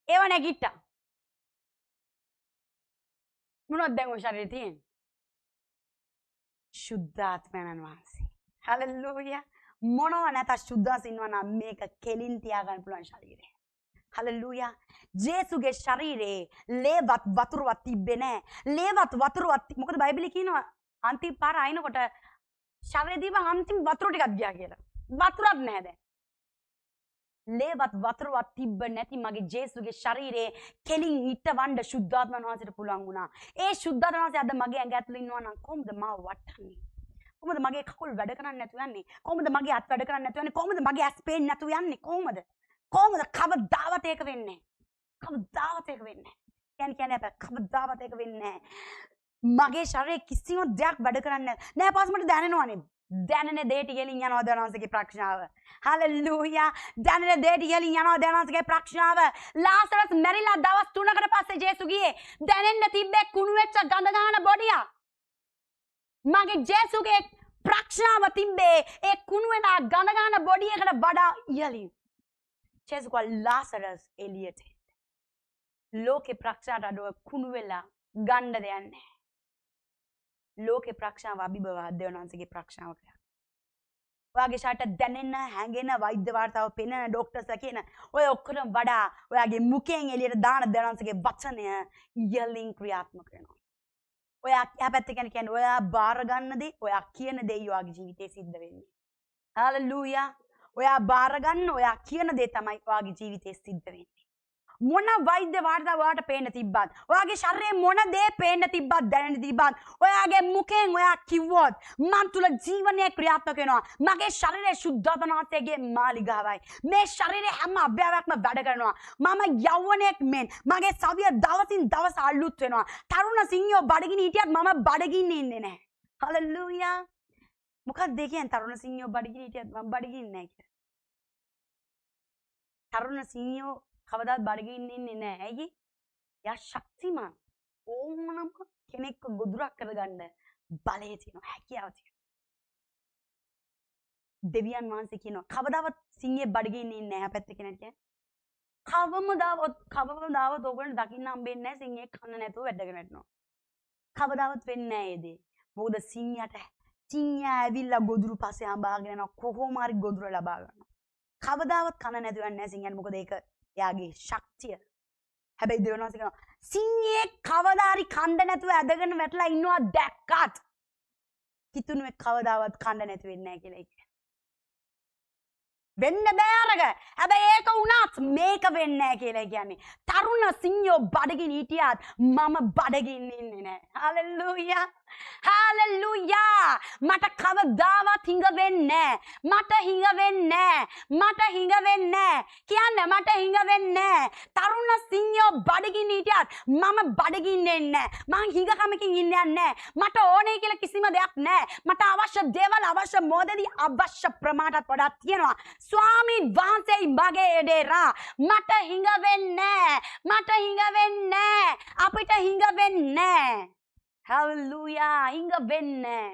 S1: ඒව නැගිට්ටා. මොනවද දැන් ඔය ශරීරේ තියෙන්නේ? ශුද්ධාත්මයන් වහන්සේ. හලෙලූයා. මොනවා නැත ශුද්ධාස් ඉන්නවා නම් මේක කෙලින් තියාගන්න පුළුවන් ශරීරය. හලෙලූයා. ජේසුගේ ශරීරේ ලේවත් වතුරවත් තිබ්බේ නැහැ. ලේවත් වතුරවත් මොකද බයිබලයේ කියනවා අන්තිම පාර අයින්කොට ශරීරේ දීපන් අන්තිම වතුර ටිකක් ගියා කියලා. වතුරක් නැහැ දැන්. ලේවත් වතුරවත් තිබ්බ නැති මගේ ජේසුගේ ශරීරේ කෙලින් හිටවන්න ශුද්ධාත්මයන් වහන්සේට පුළුවන් වුණා. ඒ ශුද්ධාත්මයන් වහන්සේ අද මගේ ඇඟ ඇතුළේ ඉන්නවා නම් කොහොමද මාව වටන්නේ? කොහොමද මගේ කකුල් වැඩ කරන්නේ නැතුව යන්නේ? කොහොමද මගේ අත් වැඩ කරන්නේ නැතුව යන්නේ? කොහොමද මගේ ඇස් පේන්නේ නැතුව යන්නේ? කොහොමද කවදාවත් ඒක වෙන්නේ නැහැ. කවදාවත් ඒක වෙන්නේ නැහැ. කියන්නේ කවදාවත් ඒක වෙන්නේ නැහැ. මගේ ශරීරේ කිසිම දෙයක් වැඩ කරන්නේ නැහැ. පාස් මට දැනෙනවනේ. දැනෙන දෙයට ඉහළින් යනවා දෙවනන්සේගේ ප්‍රඥාව. හලෙලූයා. දැනෙන දෙයට ඉහළින් යනවා දෙවනන්සේගේ ප්‍රඥාව. ලාසරස් මැරිලා දවස් 3කට පස්සේ ජේසු ගියේ දැනෙන්න තිබ්බේ කුණු වෙච්ච ගඳ ගන්න බොඩිය. මගේ ජේසුගේ ප්‍රඥාව තිබ්බේ ඒ කුණු වෙන ගඳ ගන්න බොඩියකට වඩා ඉහළින්. ජේසු කව ලාසරස් එළියට. ලෝකේ ප්‍රඥාට අඩුව කුණු වෙලා ගන්න දෙයක් නැහැ. ලෝකේ ප්‍රඥාව අභිබව දෙවනන්සේගේ ප්‍රඥාව කියලා. ඔයාගේ ශරීරයට දැනෙන හැඟෙන වෛද්‍ය වාර්තාව පෙන්වන ડોක්ටර්ස්ලා කියන ඔය ඔක්කොම වඩා ඔයාගේ මුඛයෙන් එළියට දාන දෙවනන්සේගේ වචනය ඉහළින් ක්‍රියාත්මක වෙනවා. ඔයා එහා පැත්තේ කියන්නේ ඔයා බාර ගන්න දේ ඔයා කියන දේ ඔයාගේ ජීවිතේ සිද්ධ වෙන්නේ. හalleluya. ඔයා බාර ගන්න ඔයා කියන දේ තමයි ඔයාගේ ජීවිතේ සිද්ධ වෙන්නේ. මොන වෛද්‍ය වාර්තාව ඔයාට පේන්න තිබ්බත් ඔයාගේ ශරීරේ මොන දේ පේන්න තිබ්බත් දැනෙන්න තිබ්බත් ඔයාගේ මුඛයෙන් ඔයා කිව්වොත් මන් තුල ජීවනයේ ක්‍රියාත්මක වෙනවා. මගේ ශරීරය ශුද්ධාත්මනාථයේ මාලිගාවයි. මේ ශරීරයේ හැම අභ්‍යවයක්ම වැඩ කරනවා. මම යෞවනයක් මෙන් මගේ සවිය දවසින් දවස අලුත් වෙනවා. තරුණ සිංහයෝ බඩගිනි හිටියත් මම බඩගින්නේ ඉන්නේ නැහැ. හalleluya. මොකක්ද කියන්නේ තරුණ සිංහයෝ බඩගිනි හිටියත් මම බඩගින්නේ නැහැ කියලා. තරුණ සිංහයෝ කවදාත් බඩගින්නේ ඉන්නේ නැහැ. ඇයි? යා ශක්තිමත්. ඕනම කෙනෙක්ව ගොදුරක් කරගන්න බලය තියෙනවා, හැකියාව තියෙනවා. දෙවියන් වහන්සේ කියනවා කවදාවත් සිංහේ බඩගින්නේ ඉන්නේ නැහැ පැත්ත කෙනෙක් කියන්නේ. කවමදාවත් ඕගොල්ලෝ දකින්න හම්බෙන්නේ නැහැ සිංහේ කන්න නැතුව වැඩගෙන යනවා. කවදාවත් වෙන්නේ නැහැ ඒ දේ. මොකද සිංහයා ඇවිල්ලා ගොදුරු පස්සේ හඹාගෙන යනවා කොහොම හරි ගොදුර ලබා ගන්නවා. කවදාවත් කන නැතුව යන්නේ නැහැ සිංහයන්. මොකද ඒක එයාගේ ශක්තිය. හැබැයි දෙවියන් වහන්සේ කියනවා සිංහයේ කවදාරි කන්ද නැතුව ඇදගෙන වැටලා ඉන්නවා දැක්කත් කිතුණුවේ කවදාවත් කන්ද නැති වෙන්නේ නැහැ කියලා කියන්නේ. වෙන්න බෑ අරග. හැබැයි ඒක වුණත් මේක වෙන්නේ නැහැ කියලා කියන්නේ. තරුණ සිංහයෝ බඩගින් හිටියත් මම බඩගින් ඉන්නේ නැහැ. හලෙලූයා. හලෙලූයා. මට කවදාවත් හිඟ වෙන්නේ නැහැ. මට හිඟ වෙන්නේ නැහැ. මට හිඟ වෙන්නේ නැහැ. කියන්න මට හිඟ වෙන්නේ නැහැ. තරුණ සිංහයෝ බඩගින් හිටියත් මම බඩගින් ඉන්නේ නැහැ. මං හිඟකමකින් ඉන්නේ නැහැ. මට ඕනේ කියලා කිසිම දෙයක් නැහැ. මට අවශ්‍ය දේවල් අවශ්‍ය මොදදී අවශ්‍ය ප්‍රමාණයට වඩා තියෙනවා. ස්වාමීන් වහන්සේ මගේ එඩේරා මට හිඟ වෙන්නේ මට හිඟ වෙන්නේ අපිට හිඟ වෙන්නේ හලෙලූයා හිඟ වෙන්නේ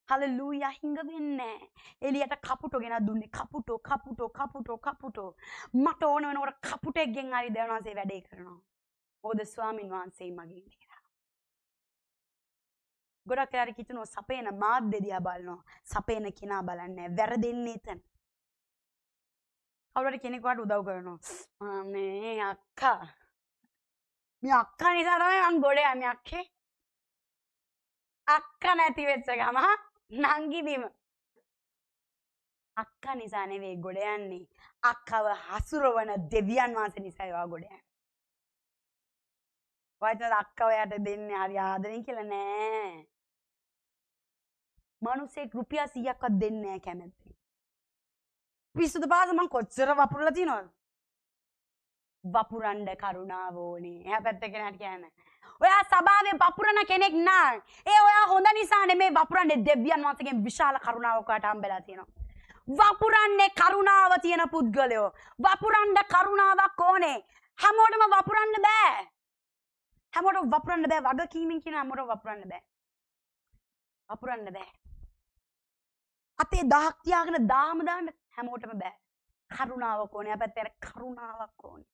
S1: හලෙලූයා හිඟ වෙන්නේ එලියට කපුටෝ ගෙන දුන්නේ කපුටෝ මට ඕන වෙනකොට කපුටෙක්ගෙන් හරි දෙවියන් වහන්සේ වැඩේ කරනවා. මොකද ස්වාමීන් වහන්සේ මගේ එඩේරා ගොඩක් වෙලාවට කිතුනෝ සපේන මාධ්‍ය දිහා බලනවා සපේන කෙනා බලන්නේ වැරදෙන්නේ එතන. කවුරුහරි කෙනෙකුට උදව් කරනවා. මේ අක්කා. මේ අක්කා නිසා තමයි මං ගොඩ යන්නේ අක්කේ. අක්කා නැති වෙච්ච ගම නංගි බිම. අක්කා නිසා නෙවෙයි ගොඩ යන්නේ. අක්කව හසුරවන දෙවියන් වහන්සේ නිසා ඒවා ගොඩ යන්නේ. වයිතද අක්කව යට දෙන්නේ හරි ආදරෙන් කියලා නෑ. මනුස්සෙක් රුපියල් 100ක්වත් දෙන්නේ නෑ කැමැත්තෙන්. පිස්සුද පාස මං කොච්චර වපුරලා තියනවද? වපුරන්න කරුණාව ඕනේ. එහා පැත්තේ කෙනාට කියන්නේ. ඔයා සභාවේ වපුරන කෙනෙක් නෑ. ඒ ඔයා හොඳ නිසා නෙමෙයි වපුරන්නේ දෙවියන් වහන්සේගෙන් විශාල කරුණාවක් ඔයාට හම්බෙලා තියෙනවා. වපුරන්නේ කරුණාව තියෙන පුද්ගලයෝ. වපුරන්න කරුණාවක් ඕනේ. හැමෝටම වපුරන්න බෑ. හැමෝටම වපුරන්න බෑ. වගකීමෙන් කියන හැමෝටම වපුරන්න බෑ. වපුරන්න බෑ. අතේ 10ක් තියාගෙන දාම දාන්න හැමෝටම බෑ. කරුණාවක් ඕනේ. අපැත්තේ කරුණාවක් ඕනේ.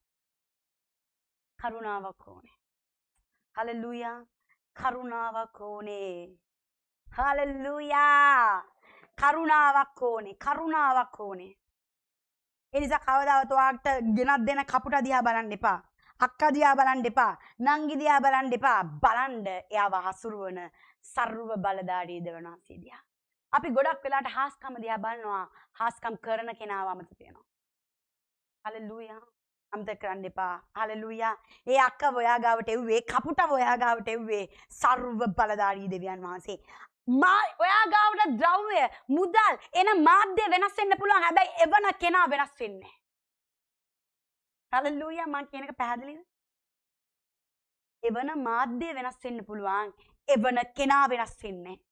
S1: කරුණාවක් ඕනේ. හලෙලූයා. කරුණාවක් ඕනේ. හලෙලූයා. කරුණාවක් ඕනේ. කරුණාවක් ඕනේ. ඒ නිසා කවදාවත් ඔයාට ගෙනත් දෙන කපුට දිහා බලන්න එපා. අක්කා දිහා බලන්න එපා. නංගි දිහා බලන්න එපා. බලන්න එයාව හසුරුවන සර්ව බලධාරී දෙවියන් වහන්සේ දිහා. අපි ගොඩක් වෙලාට හාස්කම දිහා බලනවා. හාස්කම් කරන කෙනාව අමතක වෙනවා. හලෙලූයා. අමතක කරන්න එපා. හලෙලූයා. ඒ අක්කව ඔයා ගාවට එව්වේ, කපුටව ඔයා ගාවට එව්වේ සර්ව බලධාරී දෙවියන් වහන්සේ. ඔයා ගාවට ද්‍රව්‍ය, මුදල් එන මාධ්‍ය වෙනස් වෙන්න පුළුවන්. හැබැයි එවන කෙනා වෙනස් වෙන්නේ නැහැ. හලෙලූයා. මං කියන එක පැහැදිලිද? එවන මාධ්‍ය වෙනස් වෙන්න පුළුවන්. එවන කෙනා වෙනස් වෙන්නේ නැහැ.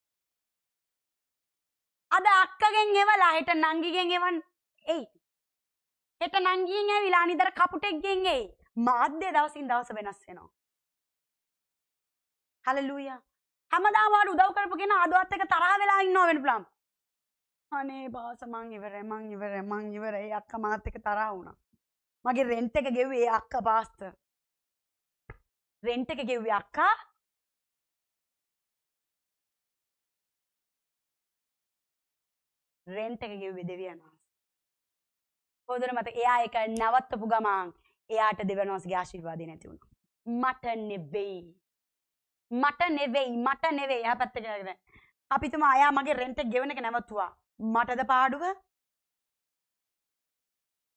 S1: අද අක්කගෙන් එවලා හෙට නංගිගෙන් එවන් එයි. හෙට නංගියෙන් ඇවිලා අනිදර කපුටෙක්ගෙන් එයි. මාධ්‍ය දවසින් දවස වෙනස් වෙනවා. හලෙලූයා. හැමදාම වාට උදව් කරපු කෙනා අදවත් එක තරහ වෙලා ඉන්නව වෙන්න පුළුවන්. අනේ බාස මං ඉවරයි. අක්කා මාත් එක්ක තරහ වුණා. මගේ රෙන්ට් එක ගෙව්වේ අක්කා පාස්තර්. රෙන්ට් එක ගෙව්වේ අක්කා. රෙන්ට් එක ගෙව්වේ දෙවියන් වහන්සේ. පොදුන මත එයා එක නවත්තපු ගමන් එයාට දෙවියන් වහන්සේගේ ආශිර්වාදය නැති වුණා. මට නෙවෙයි. එයා පැත්තට ගිහගෙන අපි තුමා අයා මගේ රෙන්ට් එක ගෙවන එක නැවතුවා. මටද පාඩුව?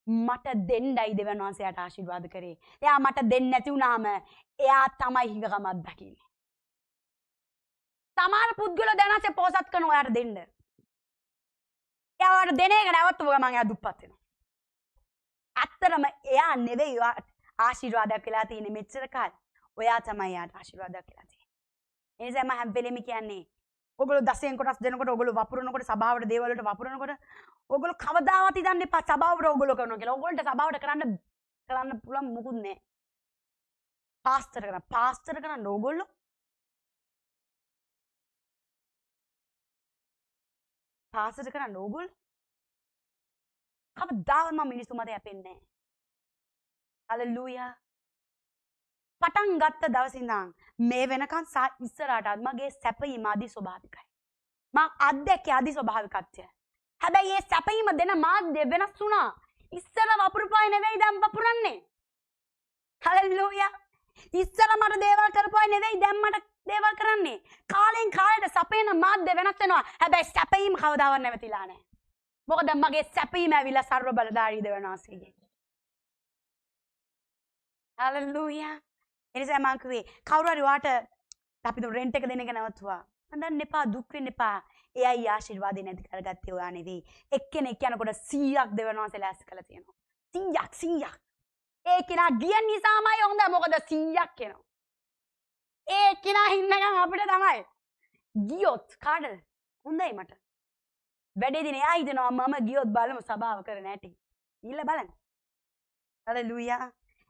S1: මට දෙන්නයි දෙවියන් වහන්සේ යාට ආශිර්වාද කරේ. එයා මට දෙන්නේ නැති වුණාම එයා තමයි හිඟකමක් දකින්නේ. සමහර පුද්ගලයෝ දැනසේ පොසත් කරන ඔයාට දෙන්න. එයාට දෙන එක නැවතුව ගමන් එයා දුප්පත් වෙනවා. ඇත්තටම එයා නෙවෙයි ආශිර්වාදයක් වෙලා තියෙන්නේ මෙච්චර කාලෙ. ඔයා තමයි යාට ආශිර්වාදයක් වෙලා තියෙන්නේ. ඒ නිසා මම හැම වෙලෙම කියන්නේ ඔයගොල්ලෝ 10න් කොටස් දෙනකොට ඔයගොල්ලෝ වපුරනකොට සභාවට දේවල් වලට වපුරනකොට ඔයගොල්ලෝ කවදාවත් හිතන්න එපා සභාවට ඔයගොල්ලෝ කරනවා කියලා. ඔයගොල්ලන්ට සභාවට කරන්න පුළුවන් මොකුත් නැහැ. පාස්ටර් කරන්න ඔයගොල්ලෝ පාස්ටර් කරන්න ඕගොල්ලෝ කවදාවත් මම මිනිස්සු මත යැපෙන්නේ නැහැ. හලෙලූයා. පටන් ගත්ත දවසේ ඉඳන් මේ වෙනකන් ඉස්සරහට මගේ සැපීම අදි ස්වභාවිකයි. මම අත්දැකිය අදි ස්වභාවිකත්වය. හැබැයි මේ සැපීම දෙන මාධ්‍ය වෙනස් වුණා. ඉස්සර වපුරපුවායි නෙවෙයි දැන් වපුරන්නේ. හලෙලූයා. ඉස්සර මට දේවල් කරපුවා නෙවෙයි දැන් මට දේවල් කරන්නේ. කාලෙන් කාලයට සැපේන මාධ්‍ය වෙනස් වෙනවා. හැබැයි සැපීම කවදාවත් නැවතිලා නැහැ. මොකද මගේ සැපීම ඇවිල්ලා සර්ව බලධාරී දෙවියන් වහන්සේගෙන්. හලෙලූයා. එනිසා මම කිව්වේ කවුරු හරි වාට අපි දුන් රෙන්ට් එක දෙන එක නැවතුවා. අඬන්න එපා, දුක් වෙන්න එපා. එයයි ආශිර්වාදේ නැති කරගත්තේ ඔයා නෙවෙයි. එක්කෙනෙක් යනකොට 100ක් දෙවියන් වහන්සේ ලෑස්ති කරලා තියෙනවා. 100ක්. ඒ කෙනා ගිය නිසාමයි හොඳ. මොකද 100ක් එනවා. ඒ කෙනා හින්නකම් අපිට තමයි. ගියොත් කාටද? හොඳයි මට. වැඩේදී එයා හිතනවා මම ගියොත් බලමු සබාව කරන හැටි. ඊළ බලන්න. හලෙලූයා.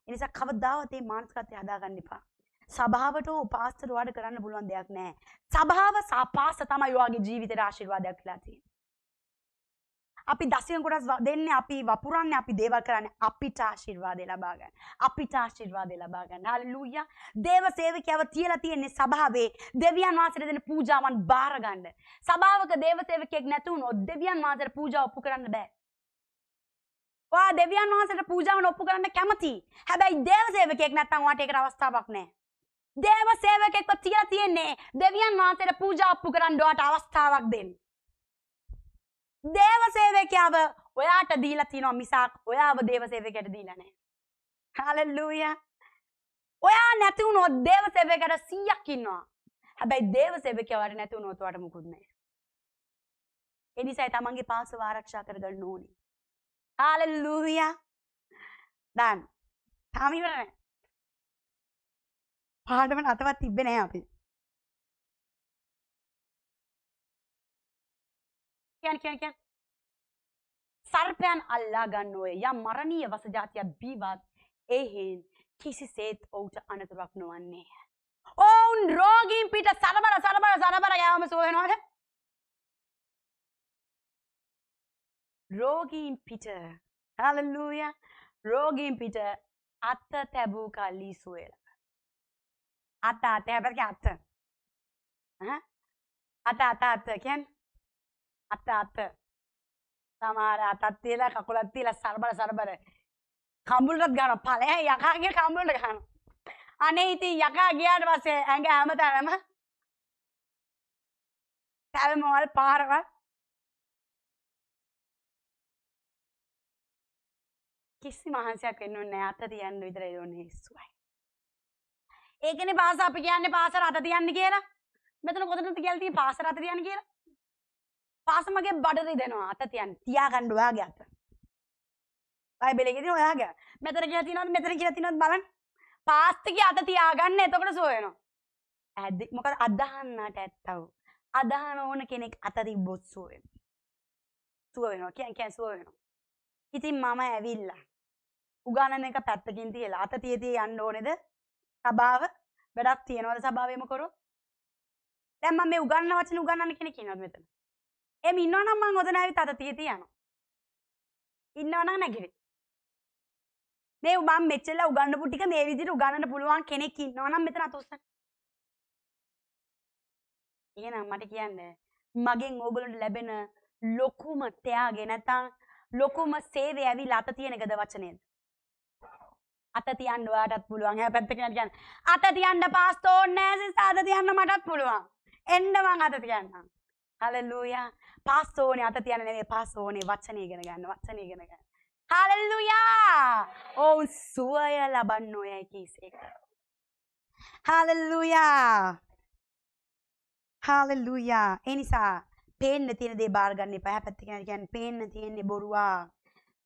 S1: ඒ නිසා කවදාවත් මේ මානසිකත්වය හදාගන්න එපා. සභාවට පාස්තර වඩ කරන්න පුළුවන් දෙයක් නැහැ. සභාව සහ පාස්තර තමයි ඔයාගේ ජීවිතේට ආශිර්වාදයක් වෙලා තියෙන්නේ. අපි දසින කොටස් දෙන්නේ, අපි වපුරන්නේ, අපි දේවල් කරන්නේ අපිට ආශිර්වාදේ ලබා ගන්න. අපිට ආශිර්වාදේ ලබා ගන්න. හලෙලූයා. දේව සේවකයව තියලා තියෙන්නේ සභාවේ දෙවියන් වහන්සේට දෙන පූජාවන් බාර ගන්න. සභාවක දේව සේවකයෙක් නැති වුණොත් දෙවියන් වහන්සේට පූජා ඔප්පු කරන්න බෑ. ඔයා දෙවියන් වහන්සේට පූජාවන් ඔප්පු කරන්න කැමති. හැබැයි දේව සේවකයෙක් නැත්නම් ඔයාට ඒකට අවස්ථාවක් නැහැ. දේව සේවකයෙක්ව තියලා තියෙන්නේ දෙවියන් වහන්සේට පූජා ඔප්පු කරන්න ඔයාට අවස්ථාවක් දෙන්න. දේව සේවකයව ඔයාට දීලා තියෙනවා මිසක් ඔයාව දේව සේවකයට දීලා නැහැ. හලෙලූයා. ඔයා නැති වුණොත් දේව සේවකයට 100ක් ඉන්නවා. හැබැයි දේව සේවකයවට නැති වුණොත් ඔයාට මුකුත් නැහැ. ඒ නිසා තමන්ගේ පාසව ආරක්ෂා කරගන්න ඕනේ. හලෙලූයා. දැන් තාම ඉවර නැහැ. පාඩම අතවත් තිබ්බේ නැහැ අපි. කියන්න. සර්පයන් අල්ලා ගන්න ඔය යම් මරණීය වස જાතියක් බීවත් එහෙන් කිසිසේත් ඔහුට අනතුරක් නොවන්නේ. ඔවුන් රෝගීන් පිට සරබර ගෑවම සුව වෙනවද? රෝගීන් පිට හලෙලූයා. රෝගීන් පිට අත තැබූ කල්ලි සුවේලා. අත හැබැයි අත. අත කියන්නේ අත සමහර අතක් තියලා කකුලක් තියලා සරබර කම්බුලටත් ගන්නවා. ඵලයන් යකාගේ කම්බුලට ගන්නවා. අනේ ඉතින් යකා ගියාට පස්සේ ඇඟ හැමතැනම තැල්මවල් පාරවල් කිසි මහන්සියක් වෙන්න ඕනේ නැහැ. අත තියන්න විතරයි ඕනේ ඉස්සුවයි. ඒකනේ පාස අපි කියන්නේ පාසර අත තියන්න කියලා. මෙතන කොතනද කියලා තියෙන්නේ පාසර අත තියන්න කියලා. පාස මගේ බඩ රිදෙනවා අත තියන්න. තියාගන්න ඔයාගේ අත. බයිබලයේ තියෙන ඔයාගේ. මෙතන කියලා තියෙනවද මෙතන කියලා තියෙනවද බලන්න. පාස්තිගේ අත තියාගන්න එතකොට සුව වෙනවා. මොකද අදහන්නට ඇත්තව. අදහන ඕන කෙනෙක් අත තිබ්බොත් සුව වෙනවා. සුව වෙනවා. කියන්නේ සුව වෙනවා. ඉතින් මම ඇවිල්ලා උගානන එක පැත්තකින් තියලා අත තියදී යන්න ඕනේද? සභාව වැඩක් තියනවද සභාවෙම කරොත්? දැන් මම මේ උගන්නන වචන උගන්නන්න කෙනෙක් ඉන්නවද මෙතන? එම් ඉන්නවනම් මම ඔතන ඇවිත් අත තියදී යනවා. ඉන්නවනම් නැගිටින්න. මේ මම මෙච්චර උගන්නපු ටික මේ විදිහට උගන්නන්න පුළුවන් කෙනෙක් ඉන්නවනම් මෙතන අත උස්සන්න. එහෙනම් මට කියන්න මගෙන් ඕගොල්ලන්ට ලැබෙන ලොකුම ත්‍යාගය නැත්නම් ලොකුම සේවය ඇවිල්ලා අත තියන එකද වචනේද? අත තියන්න ඔයාටත් පුළුවන්. හැබැයි පැත්තකින් කියන්න. අත තියන්න පාස්තෝ ඕනේ නැහැ සිස්ටර්. අත තියන්න මටත් පුළුවන්. එන්න මං අත තියන්නම්. හලෙලූයා. පාස්තෝනේ අත තියන්න නෙවෙයි පාස්තෝනේ වචනේ ඉගෙන ගන්න. වචනේ ඉගෙන ගන්න. හලෙලූයා. ඔව් සුවය ලබන්න ඔයයි කීසේක. හලෙලූයා. හලෙලූයා. ඒ නිසා පේන්න තියෙන දේ බාර ගන්න එපා. හැපැත්තකින් කියන්නේ පේන්න තියෙන්නේ බොරුවා.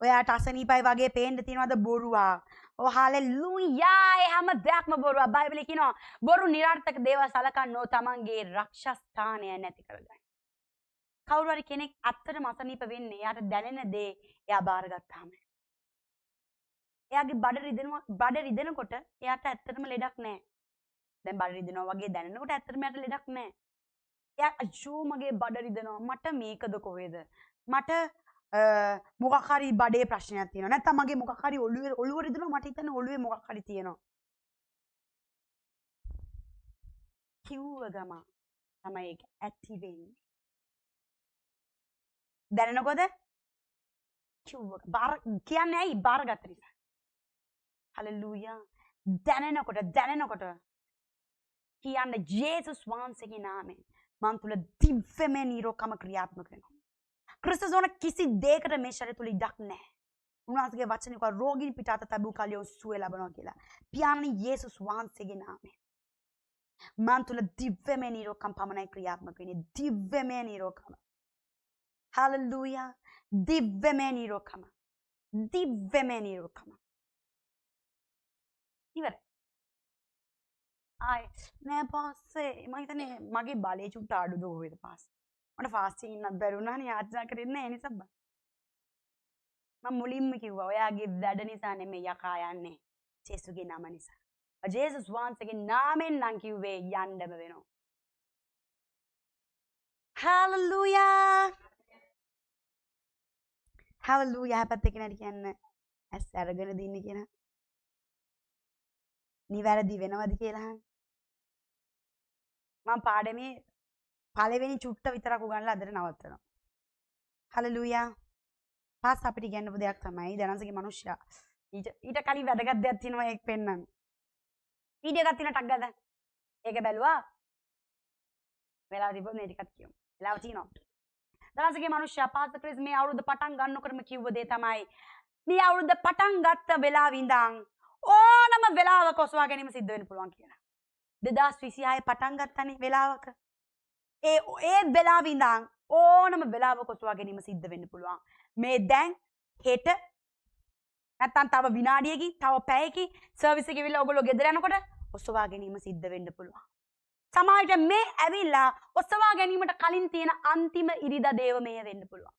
S1: ඔයාට අසනීපයි වගේ පේන්න තියෙනවද බොරුවා. ඔව් හලෙලූයා. ඒ හැම දෙයක්ම බොරුවා. බයිබලයේ කියනවා බොරු නිරර්ථක දේවල් සලකන්නෝ තමන්ගේ රක්ෂස්ථානය නැති කරගන්න. කවුරු හරි කෙනෙක් අත්තටම අසනීප වෙන්නේ එයාට දැනෙන දේ එයා බාරගත්තාම. එයාගේ බඩ රිදෙනකොට එයාට ඇත්තටම ලෙඩක් නැහැ. දැන් බඩ රිදෙනවා වගේ දැනෙනකොට ඇත්තටම එයාට ලෙඩක් නැහැ. එයා අයියෝ මගේ බඩ රිදෙනවා මට මේකද කොහෙද? මට මොකක් හරි බඩේ ප්‍රශ්නයක් තියෙනවා. නැත්නම් මගේ මොකක් හරි ඔළුව රිදෙනවා මට හිතන්නේ ඔළුවේ මොකක් හරි තියෙනවා. කිව්ව ගම තමයි ඒක ඇක්ටිව් වෙන්නේ. දැනෙනකොද? කිව්ව බාර කියන්නේ ඇයි බාරගත්ත නිසා. හලෙලූයා. දැනෙනකොට කියන්න ජේසුස් වහන්සේගේ නාමයෙන් මන් තුළ දිව්‍යමය නිරෝගකම ක්‍රියාත්මක වෙනවා. ක්‍රිස්තුස් වන කිසි දෙයකට මේ ශරීරය තුළ ඉඩක් නැහැ. උන්වහන්සේගේ වචනේ කව රෝගීන් පිට අත තබූ කලිය සුවය ලබනවා කියලා. පියාණන් යේසුස් වහන්සේගේ නාමයෙන් මන් තුළ දිව්‍යමය නිරෝගකම් පමණයි ක්‍රියාත්මක වෙන්නේ. දිව්‍යමය නිරෝගකම. හලෙලූයා. දිව්‍යමය නිරෝගකම. දිව්‍යමය නිරෝගකම. ඉවරයි. නෑ පාස්සේ මම හිතන්නේ මගේ බලේ චුට්ට අඩුද කොහෙද පාස්සේ. මට ෆාස්ටිං ඉන්නත් බැරි වුණානේ යාචනා කරන්නේ නැහැ නිසා බා. මම මුලින්ම කිව්වා ඔයාගේ වැඩ නිසා නෙමෙයි යකා යන්නේ. ජේසුස්ගේ නම නිසා. ජේසුස් වහන්සේගේ නාමයෙන් නම් කිව්වේ යන්නම වෙනවා. හලෙලූයා. හලෙලූයා හැපත් එක්ක නේද කියන්නේ ඇස් අරගෙන දින්නේ කියලා. නිවැරදි වෙනවද කියලා මම පාඩමේ පළවෙනි චුට්ට විතරක් උගන්ලා අදට නවත්තනවා. හලෙලූයා. පාස් අපිට ඉගෙනපු දෙයක් තමයි දනන්සගේ මිනිස්සයා ඊට කලින් වැදගත් දෙයක් තියෙනවා ඒක පෙන්නන්න. වීඩියෝ එකක් තියෙන ටක් ගාලා. ඒක බැලුවා. වෙලාව තිබ්බොත් මේ ටිකක් කියමු. වෙලාව තියෙනවා. දනන්සගේ මිනිස්සයා පාස් ක්‍රිස් මේ අවුරුද්ද පටන් ගන්නකොටම කිව්ව දේ තමයි මේ අවුරුද්ද පටන් ගත්ත වෙලාව ඉඳන් ඕනම වෙලාවක ඔසවා ගැනීම සිද්ධ වෙන්න පුළුවන් කියලා. 2026 පටන් ගත්තනේ වෙලාවක. ඒ වෙලාව ඉඳන් ඕනම වෙලාවක ඔසවා ගැනීම සිද්ධ වෙන්න පුළුවන්. මේ දැන් හෙට නැත්තම් තව විනාඩියකින් තව පැයකින් සර්විස් එකේ ඉවිල්ලා ඔයගොල්ලෝ ගෙදර යනකොට ඔසවා ගැනීම සිද්ධ වෙන්න පුළුවන්. සමහරවිට මේ ඇවිල්ලා ඔසවා ගැනීමට කලින් තියෙන අන්තිම ඉරිදා දේව මෙහෙ වෙන්න පුළුවන්.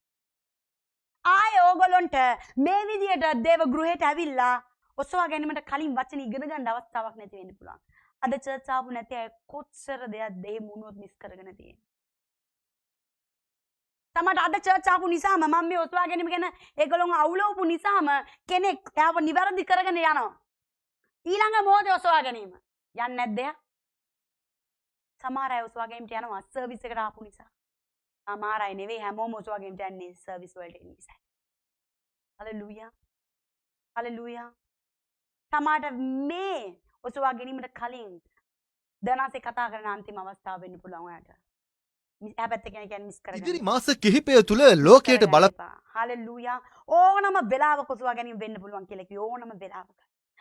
S1: ආයේ ඕගොල්ලොන්ට මේ විදියට දේව ගෘහයට ඇවිල්ලා ඔසවා ගැනීමට කලින් වචන ඉගෙන ගන්න අවස්ථාවක් නැති වෙන්න පුළුවන්. අද චර්ච් ආපු නැති අය කොච්චර දෙයක්ද මේ මුණුවත් මිස් කරගෙන තියෙන්නේ. තමයි අද චර්ච් ආපු නිසාම මම මේ ඔසවා ගැනීම ගැන ඒගොල්ලෝ අවුලවපු නිසාම කෙනෙක් එයාව නිවැරදි කරගෙන යනවා. ඊළඟ මොහොතේ ඔසවා ගැනීම. යන්නේ නැද්ද එයා? සමහර අය ඔසවා ගැනීමට යනවා සර්විස් එකට ආපු නිසා. සමහර අය නෙවෙයි හැමෝම ඔසවා ගැනීමට යන්නේ සර්විස් වලට එන නිසා. හලෙලූයා. හලෙලූයා. සමහරට මේ ඔසවා ගැනීමට කලින් දනාසේ කතා කරන අන්තිම අවස්ථාව වෙන්න පුළුවන් ඔයාට. හැබැයි කියන්නේ මිස් කරගන්න.
S2: ඉදිරි මාස කිහිපය තුල ලෝකයට බල
S1: හලෙලූයා. ඕනම වෙලාවක ඔසවා ගැනීම වෙන්න පුළුවන් කියලා කිව්ව ඕනම වෙලාවක.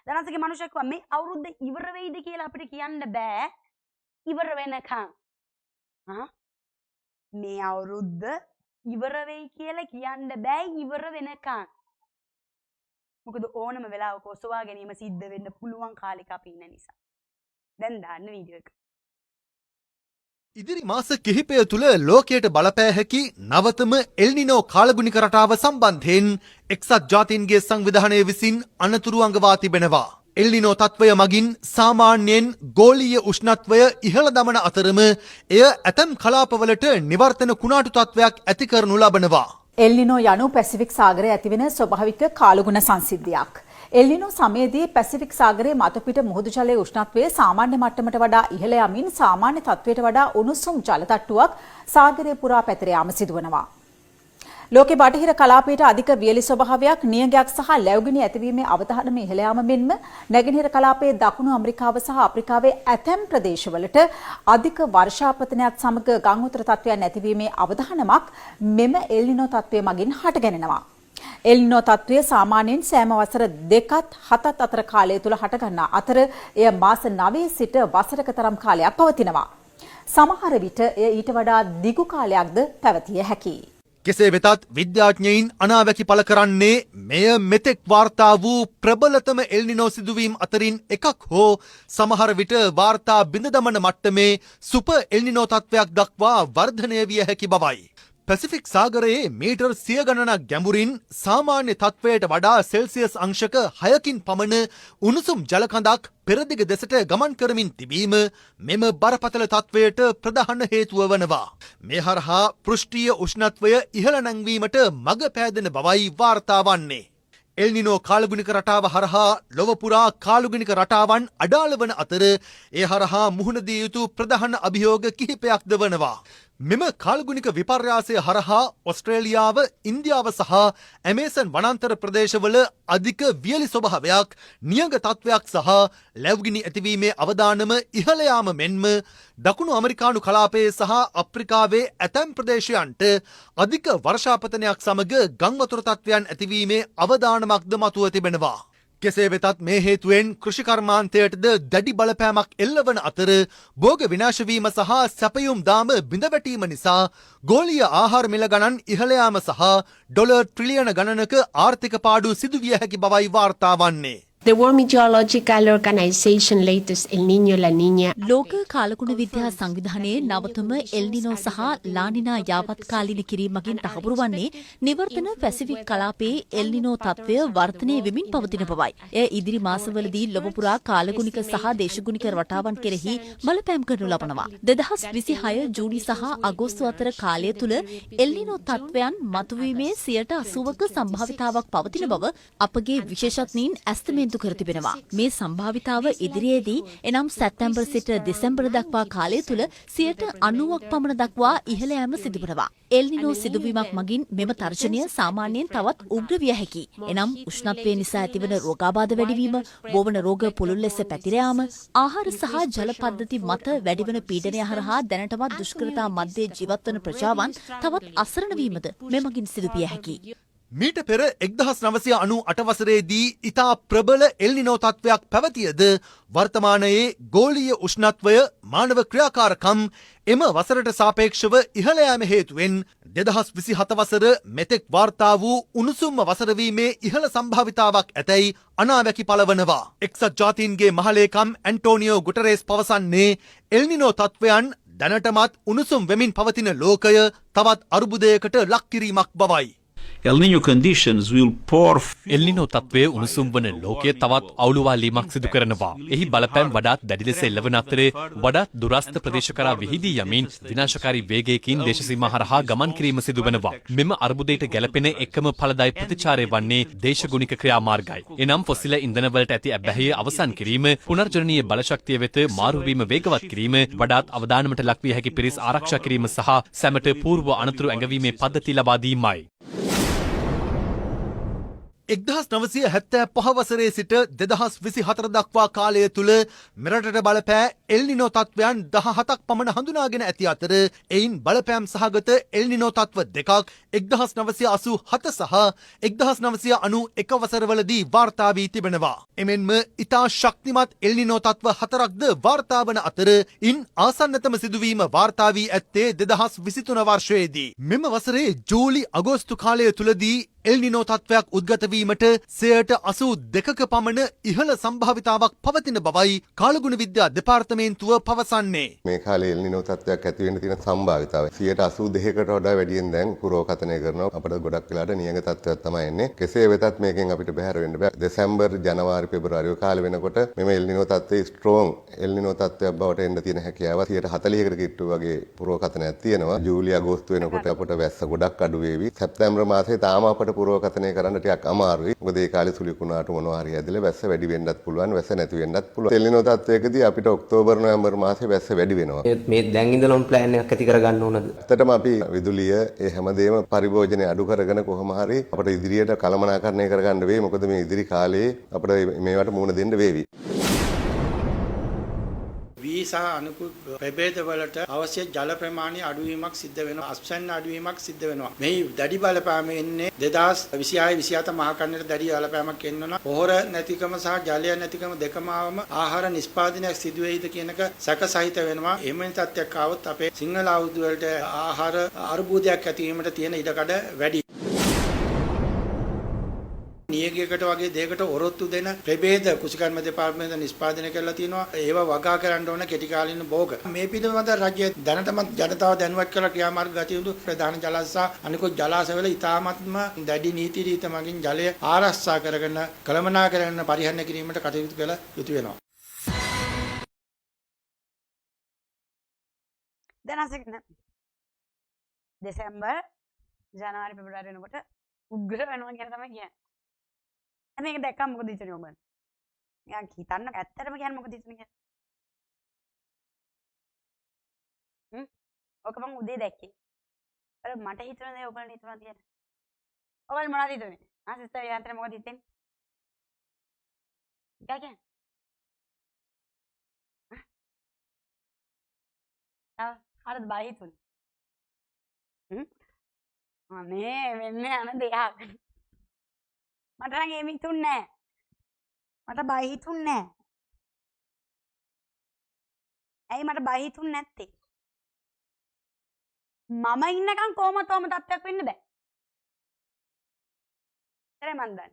S1: දනාසේගේ මිනිස්සු කිව්වා මේ අවුරුද්ද ඉවර වෙයිද කියලා අපිට කියන්න බෑ. ඉවර වෙනකන්. මේ අවුරුද්ද ඉවර වෙයි කියලා කියන්න බෑ ඉවර වෙනකන්. මොකද ඕනම වෙලාවක ඔසවා ගැනීම සිද්ධ වෙන්න පුළුවන් කාලෙක අපි ඉන්න නිසා. දැන් දාන්න වීඩියෝ එක.
S2: ඉදිරි මාස කිහිපය තුල ලෝකයට බලපෑ හැකි නවතම එල්නිනෝ කාලගුණික රටාව සම්බන්ධයෙන් එක්සත් ජාතීන්ගේ සංවිධානය විසින් අනතුරු අඟවා තිබෙනවා. එල්නිනෝ තත්ත්වය මගින් සාමාන්‍යයෙන් ගෝලීය උෂ්ණත්වය ඉහළ දමන අතරම එය ඇතැම් කලාපවලට නිවර්තන කුණාටු තත්ත්වයක් ඇති කරනු ලබනවා.
S3: එල්නිනෝ යනු පැසිෆික් සාගරයේ ඇතිවෙන ස්වභාවික කාලගුණ සංසිද්ධියක්. එල්නිනෝ සමයේදී පැසිෆික් සාගරයේ මතුපිට මුහුදු ජලයේ උෂ්ණත්වය සාමාන්‍ය මට්ටමට වඩා ඉහළ යමින් සාමාන්‍ය තත්ත්වයට වඩා උණුසුම් ජල තට්ටුවක් සාගරය පුරා පැතිර යාම සිදුවනවා. ලෝකේ බටහිර කලාපයට අධික වියලි ස්වභාවයක් නියඟයක් සහ ලැබුගිනි ඇතිවීමේ අවධානම ඉහළ යාම මෙන්ම නැගෙනහිර කලාපයේ දකුණු ඇමරිකාව සහ අප්‍රිකාවේ ඇතැම් ප්‍රදේශවලට අධික වර්ෂාපතනයත් සමග ගං උතර තත්ත්වයන් ඇතිවීමේ අවධානමක් මෙම එල්නිනෝ තත්ත්වය මගින් හටගැනෙනවා. එල්නිනෝ තත්ත්වය සාමාන්‍යයෙන් සෑම වසර 2-7 අතර කාලය තුල හටගන්නා අතර එය මාස 9 සිට වසරක තරම් කාලයක් පවතිනවා. සමහර විට එය ඊට වඩා දිගු කාලයක්ද පැවතිය හැකියි.
S2: කෙසේ වෙතත් විද්‍යාඥයින් අනාවැකි පළ කරන්නේ මෙය මෙතෙක් වාර්තා වූ ප්‍රබලතම එල්නිනෝ සිදුවීම් අතරින් එකක් හෝ සමහර විට වාර්තා බිඳ දමන මට්ටමේ සුපර් එල්නිනෝ තත්ත්වයක් දක්වා වර්ධනය විය හැකි බවයි. පැසිෆික් සාගරයේ මීටර් 100 ගණනක් ගැඹුරින් සාමාන්‍ය තත්ත්වයට වඩා සෙල්සියස් අංශක 6කින් පමණ උණුසුම් ජලකඳක් පෙරදිග දෙසට ගමන් කරමින් තිබීම මෙම බරපතල තත්ත්වයට ප්‍රධාන හේතුව වනවා. මේ හරහා පෘෂ්ඨීය උෂ්ණත්වය ඉහළ නැංවීමට මඟ පෑදෙන බවයි වාර්තා වන්නේ. එල්නිනෝ කාලගුණික රටාව හරහා ලොව පුරා කාලගුණික රටාවන් අඩාල වන අතර ඒ හරහා මුහුණ දිය යුතු ප්‍රධාන අභියෝග කිහිපයක්ද වනවා. මෙම කාලගුණික විපර්යාසය හරහා ඔස්ට්‍රේලියාව ඉන්දියාව සහ ඇමේසන් වනාන්තර ප්‍රදේශවල අධික වියලි ස්වභාවයක් නියඟ තත්ත්වයක් සහ ලැව්ගිනි ඇතිවීමේ අවදානම ඉහළ යාම මෙන්ම දකුණු අමරිකානු කලාපයේ සහ අප්‍රිකාවේ ඇතැම් ප්‍රදේශයන්ට අධික වර්ෂාපතනයක් සමග ගංවතුර තත්ත්වයන් ඇතිවීමේ අවදානමක්ද මතුව තිබෙනවා. කෙසේ වෙතත් මේ හේතුවෙන් කෘෂිකර්මාන්තයටද දැඩි බලපෑමක් එල්ලවන අතර භෝග විනාශවීම සහ සැපයුම් දාම බිඳවැටීම නිසා ගෝලීය ආහාර මිල ගණන් ඉහළ යාම සහ ඩොලර් ට්‍රිලියන ගණනක ආර්ථික පාඩු සිදුවිය හැකි බවයි වාර්තා වන්නේ.
S4: The World Meteorological Organization latest El Niño La Niña
S5: ලෝක කාලගුණ විද්‍යා සංවිධානයේ නවතම එල්නිනෝ සහ ලානිනා යාවත්කාලින කිරීමකින් තහවුරු වන්නේ නිවර්තන පැසිෆික් කලාපයේ එල්නිනෝ තත්ත්වය වර්ධනය වෙමින් පවතින බවයි. එය ඉදිරි මාසවලදී ලොව පුරා කාලගුණික සහ දේශගුණික රටාවන් කෙරෙහි බලපෑම් කරනු ලබනවා. 2026 ජූනි සහ අගෝස්තු අතර කාලය තුල එල්නිනෝ තත්ත්වයන් මතුවීමේ 80%ක සම්භාවිතාවක් පවතින බව අපගේ විශේෂඥයින් ඇස්තමේන්තු කර තිබෙනවා. මේ සම්භාවිතාව ඉදිරියේදී එනම් සැප්තැම්බර් සිට දෙසැම්බර් දක්වා කාලය තුල 90%ක් පමණ දක්වා ඉහළ යාම සිදුවනවා. එල්නිනෝ සිදුවීමක් මගින් මෙම තර්ජනය සාමාන්‍යයෙන් තවත් උග්‍ර විය හැකියි. එනම් උෂ්ණත්වය නිසා ඇතිවන රෝගාබාධ වැඩිවීම, බෝවන රෝග පුළුල් ලෙස පැතිර යාම, ආහාර සහ ජල පද්ධති මත වැඩිවන පීඩනය හරහා දැනටමත් දුෂ්කරතා මැද්දේ ජීවත්වන ප්‍රජාවන් තවත් අසරණ වීමද මෙමගින් සිදු විය හැකියි.
S2: මීට පෙර 1998 වසරේදී ඉතා ප්‍රබල එල්නිනෝ තත්ත්වයක් පැවතියද වර්තමානයේ ගෝලීය උෂ්ණත්වය මානව ක්‍රියාකාරකම් එම වසරට සාපේක්ෂව ඉහළ යාම හේතුවෙන් 2027 වසර මෙතෙක් වාර්තා වූ උණුසුම්ම වසර වීමේ ඉහළ සම්භාවිතාවක් ඇතැයි අනාවැකි පළවනවා. එක්සත් ජාතීන්ගේ මහලේකම් ඇන්ටෝනියෝ ගුටරේස් පවසන්නේ එල්නිනෝ තත්ත්වයන් දැනටමත් උණුසුම් වෙමින් පවතින ලෝකය තවත් අර්බුදයකට ලක් කිරීමක් බවයි.
S6: El Niño conditions will pour
S7: එල්නිනෝ තත්ත්වයේ උණුසුම් වන ලෝකයේ තවත් අවුලුවාලීමක් සිදු කරනවා. එහි බලපෑම් වඩාත් දැඩි ලෙස එල්ලවන අතරේ වඩාත් දුරස්ථ ප්‍රදේශ කරා විහිදී යමින් විනාශකාරී වේගයකින් දේශ සීමා හරහා ගමන් කිරීම සිදු වෙනවා. මෙම අර්බුදයට ගැළපෙන එකම ඵලදායි ප්‍රතිචාරය වන්නේ දේශගුණික ක්‍රියාමාර්ගයි. එනම් ෆොසිල ඉන්ධන වලට ඇති ඇබ්බැහිය අවසන් කිරීම, පුනර්ජනනීය බලශක්තිය වෙත මාරු වීම වේගවත් කිරීම, වඩාත් අවදානමට ලක්විය හැකි පිරිස් ආරක්ෂා කිරීම සහ සැමට පූර්ව අනතුරු ඇඟවීමේ පද්ධති ලබා දීමයි.
S2: 1975 වසරේ සිට 2024 දක්වා කාලය තුල මෙරටට බලපෑ එල්නිනෝ තත්ත්වයන් 17ක් පමණ හඳුනාගෙන ඇති අතර එයින් බලපෑම් සහගත එල්නිනෝ තත්ත්ව දෙකක් 1987 සහ 1991 වසරවලදී වාර්තා වී තිබෙනවා. එමෙන්ම ඉතා ශක්තිමත් එල්නිනෝ තත්ත්ව හතරක්ද වාර්තා වන අතර ඉන් ආසන්නතම සිදුවීම වාර්තා වී ඇත්තේ 2023 වර්ෂයේදී. මෙම වසරේ ජූලි අගෝස්තු කාලය තුලදී එල්නිනෝ තත්ත්වයක් උද්ගත වීමට 82% පමණ ඉහළ සම්භාවිතාවක් පවතින බවයි කාලගුණ විද්‍යා දෙපාර්තමේන්තුව පවසන්නේ.
S8: මේ කාලේ එල්නිනෝ තත්ත්වයක් ඇති වෙන්න තියෙන සම්භාවිතාවය 82%කට වඩා වැඩියෙන් දැන් පුරෝකථනය කරනවා. අපිට ගොඩක් වෙලාට නියඟ තත්ත්වයක් තමයි එන්නේ. කෙසේ වෙතත් මේකෙන් අපිට බැහැර වෙන්න බෑ. දෙසැම්බර්, ජනවාරි, පෙබරවාරි ඔය කාලේ වෙනකොට මෙම එල්නිනෝ තත්ත්වයේ ස්ට්‍රෝං එල්නිනෝ තත්ත්වයක් බවට එන්න තියෙන හැකියාව 40%කට කිට්ටු වගේ පුරෝකථනයක් තියෙනවා. ජූලි අගෝස්තු වෙනකොට අපිට වැස්ස ගොඩක් අඩු වේවි. සැප්තැම්බර් මාසයේ තාම අපිට පුරෝකථනය කරන්න ටිකක් අමාරුයි. මොකද ඒ කාලේ සුලිකුණාට මොනවා හරි ඇදලා වැස්ස වැඩි වෙන්නත් පුළුවන්, වැස්ස නැති වෙන්නත් පුළුවන්. එල්නිනෝ තත්ත්වයකදී අපිට ඔක්තෝබර් නොවැම්බර් මාසේ වැස්ස වැඩි වෙනවා.
S9: මේ දැන් ඉඳලම ප්ලෑන් එකක් ඇති කරගන්න ඕනද?
S8: ඇත්තටම අපි විදුලිය ඒ හැමදේම පරිභෝජනය අඩු කරගෙන කොහොම හරි අපිට ඉදිරියට කළමනාකරණය කරගන්න වෙයි. මොකද මේ ඉදිරි කාලේ අපිට මේවට මුහුණ දෙන්න වේවි.
S10: සහ අනුකූල ප්‍රභේද වලට අවශ්‍ය ජල ප්‍රමාණය අඩුවීමක් සිද්ධ වෙනවා. අස්වැන්න අඩුවීමක් සිද්ධ වෙනවා. මේ දැඩි බලපෑම එන්නේ 2026-27 මහ කන්නට දැඩි බලපෑමක් එන්නවා. පොහොර නැතිකම සහ ජලය නැතිකම දෙකම ආවම ආහාර නිෂ්පාදනයක් සිදු වෙයිද කියනක සැක සහිත වෙනවා. එමෙන් තත්ත්වයක් ආවොත් අපේ සිංහල ආයුධ වලට ආහාර අර්බුදයක් ඇති වීමට තියෙන ඉඩකඩ වැඩි. නියගයකට වගේ දෙයකට ඔරොත්තු දෙන ප්‍රභේද කුෂිකර්ම දෙපාර්තමේන්තුව නිෂ්පාදනය කරලා තිනවා. ඒවා වගා කරන්න ඕන කෙටි කාලින භෝග. මේ පිළිබඳ රජය දැනටමත් ජනතාව දැනුවත් කරලා ක්‍රියාමාර්ග ගත යුතු ප්‍රධාන ජලාශ අනිකුත් ජලාශවල ඉතාමත්ම දැඩි නීති රීති මගින් ජලය ආරක්ෂා කරගෙන කළමනාකරණ පරිහරණය කිරීමට කටයුතු කළ යුතු වෙනවා.
S1: දැනසකන දෙසැම්බර් ජනවාරි පෙබරවාරි වෙනකොට උග්‍ර වෙනවා කියන තමයි කියන්නේ. මේක දැක්කම මොකද හිතන්නේ ඔබ? නිකන් හිතන්න ඇත්තටම කියන්නේ මොකද හිතන්නේ? ඕක මං උදේ දැක්කේ. අර මට හිතුණ දේ ඔයගොල්ලන්ට හිතුණා කියලා. ඔයගොල්ලෝ මොනවද හිතුනේ? සිස්ටර් විලාන්තට මොකද හිතෙන්නේ? ගගන්. හරිද බය හිතුනේ? අනේ වෙන්නේ යන දෙයක්. මට නම් එහෙම හිතුන්නේ නැහැ. මට බය හිතුන්නේ නැහැ. ඇයි මට බය හිතුන්නේ නැත්තේ? මම ඉන්නකම් කොහොමද තෝම තත්ත්වයක් වෙන්න බෑ. හරි මන් දන්නේ.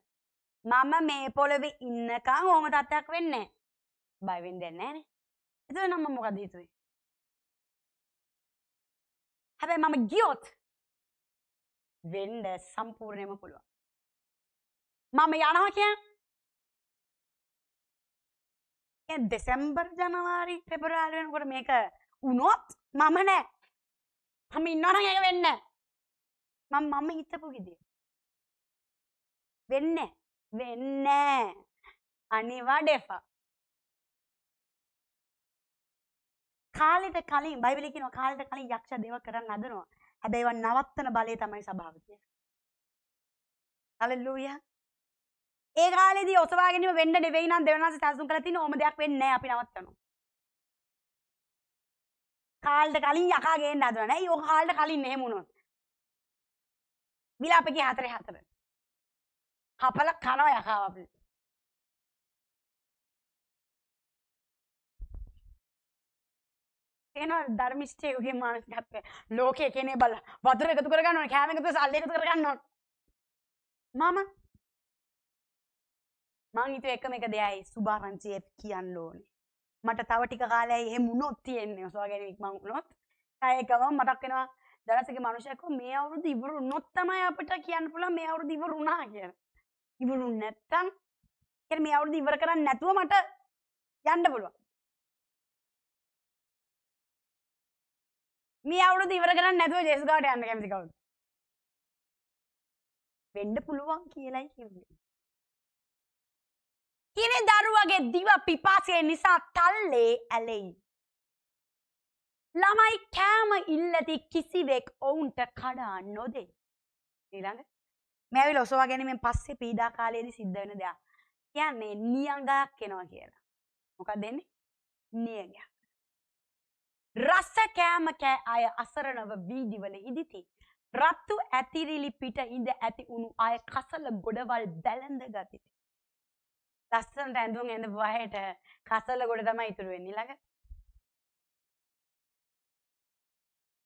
S1: මම මේ පොළවේ ඉන්නකම් ඕම තත්ත්වයක් වෙන්නේ නැහැ. බය වෙන්න දෙන්නේ නැහනේ. එතකොට නම් මම මොකද හිතුවේ? හැබැයි මම ගියොත් වෙන්න සම්පූර්ණයෙන්ම පුළුවන්. මම යනවා කියන්නේ දෙසැම්බර් ජනවාරි පෙබරවාරි වෙනකොට මේක වුණොත් මම නෑ. මම ඉන්නවා නම් ඒක වෙන්නේ නෑ. මම හිතපු විදිය. වෙන්නේ අනිවාර්යයෙන්ම. කාලෙට කලින් බයිබලයේ කියනවා කාලෙට කලින් යක්ෂ දේව කරන්න හදනවා. හැබැයි ඒව නවත්තන බලය තමයි සභාව කියන්නේ. හලෙලූයා. ඒ කාලේදී ඔසවා ගැනීම වෙන්න නෙවෙයි නම් දෙවනාසේ සැලසුම් කරලා තියෙන ඕම දෙයක් වෙන්නේ නැහැ අපි නවත්තනවා. කාලෙට කලින් යකා ගේන්න හදනවා නෑ. ඒ කාලෙට කලින් එහෙම වුණොත්. විලාපකේ 4:4. හපල කනවා යකාව අපි. එනවා ධර්මිෂ්ඨයෙකුගේ මානසිකත්වය. ලෝකයේ කෙනේ බල වතුර එකතු කරගන්න ඕනේ, කෑම එකතු සල්ලි එකතු කරගන්න ඕනේ. මං හිතුවේ එකම එක දෙයයි සුභාරංචියේ කියන්න ඕනේ. මට තව ටික කාලයක් එහෙම වුණොත් තියෙන්නේ. ඔසවා ගැනීමක් මං වුණොත්. ඒකම මතක් වෙනවා දරසගේ මිනිහයෙක් මේ අවුරුදු ඉවරු වුණොත් තමයි අපිට කියන්න පුළුවන් මේ අවුරුදු ඉවරු වුණා කියලා. ඉවරු නැත්තම් කියන්නේ මේ අවුරුදු ඉවර කරන්නේ නැතුව මට යන්න පුළුවන්. මේ අවුරුදු ඉවර කරන්නේ නැතුව ජේසුස් ගාවට යන්න කැමති කවුද? වෙන්න පුළුවන් කියලායි කියන්නේ. කිරි දරුවගේ දිව පිපාසය නිසා තල්ලේ ඇලෙයි. ළමයි කෑම ඉල්ලති කිසිවෙක් ඔවුන්ට කඩා නොදේ. ඊළඟ මේ ඇවිල්ලා ඔසවා ගැනීමෙන් පස්සේ පීඩා කාලයේදී සිද්ධ වෙන දෙයක්. කියන්නේ නියඟයක් එනවා කියලා. මොකක්ද එන්නේ? නියඟයක්. රස කෑම කෑ අය අසරණව වීදිවල ඉදිති. රත්තු ඇතිරිලි පිට ඉඳ ඇති උණු අය කසල ගොඩවල් බැලඳ ගතිති. ලස්සනට ඇඳුම් ඇඳපු අයට කසල ගොඩ තමයි ඉතුරු වෙන්නේ ළඟ.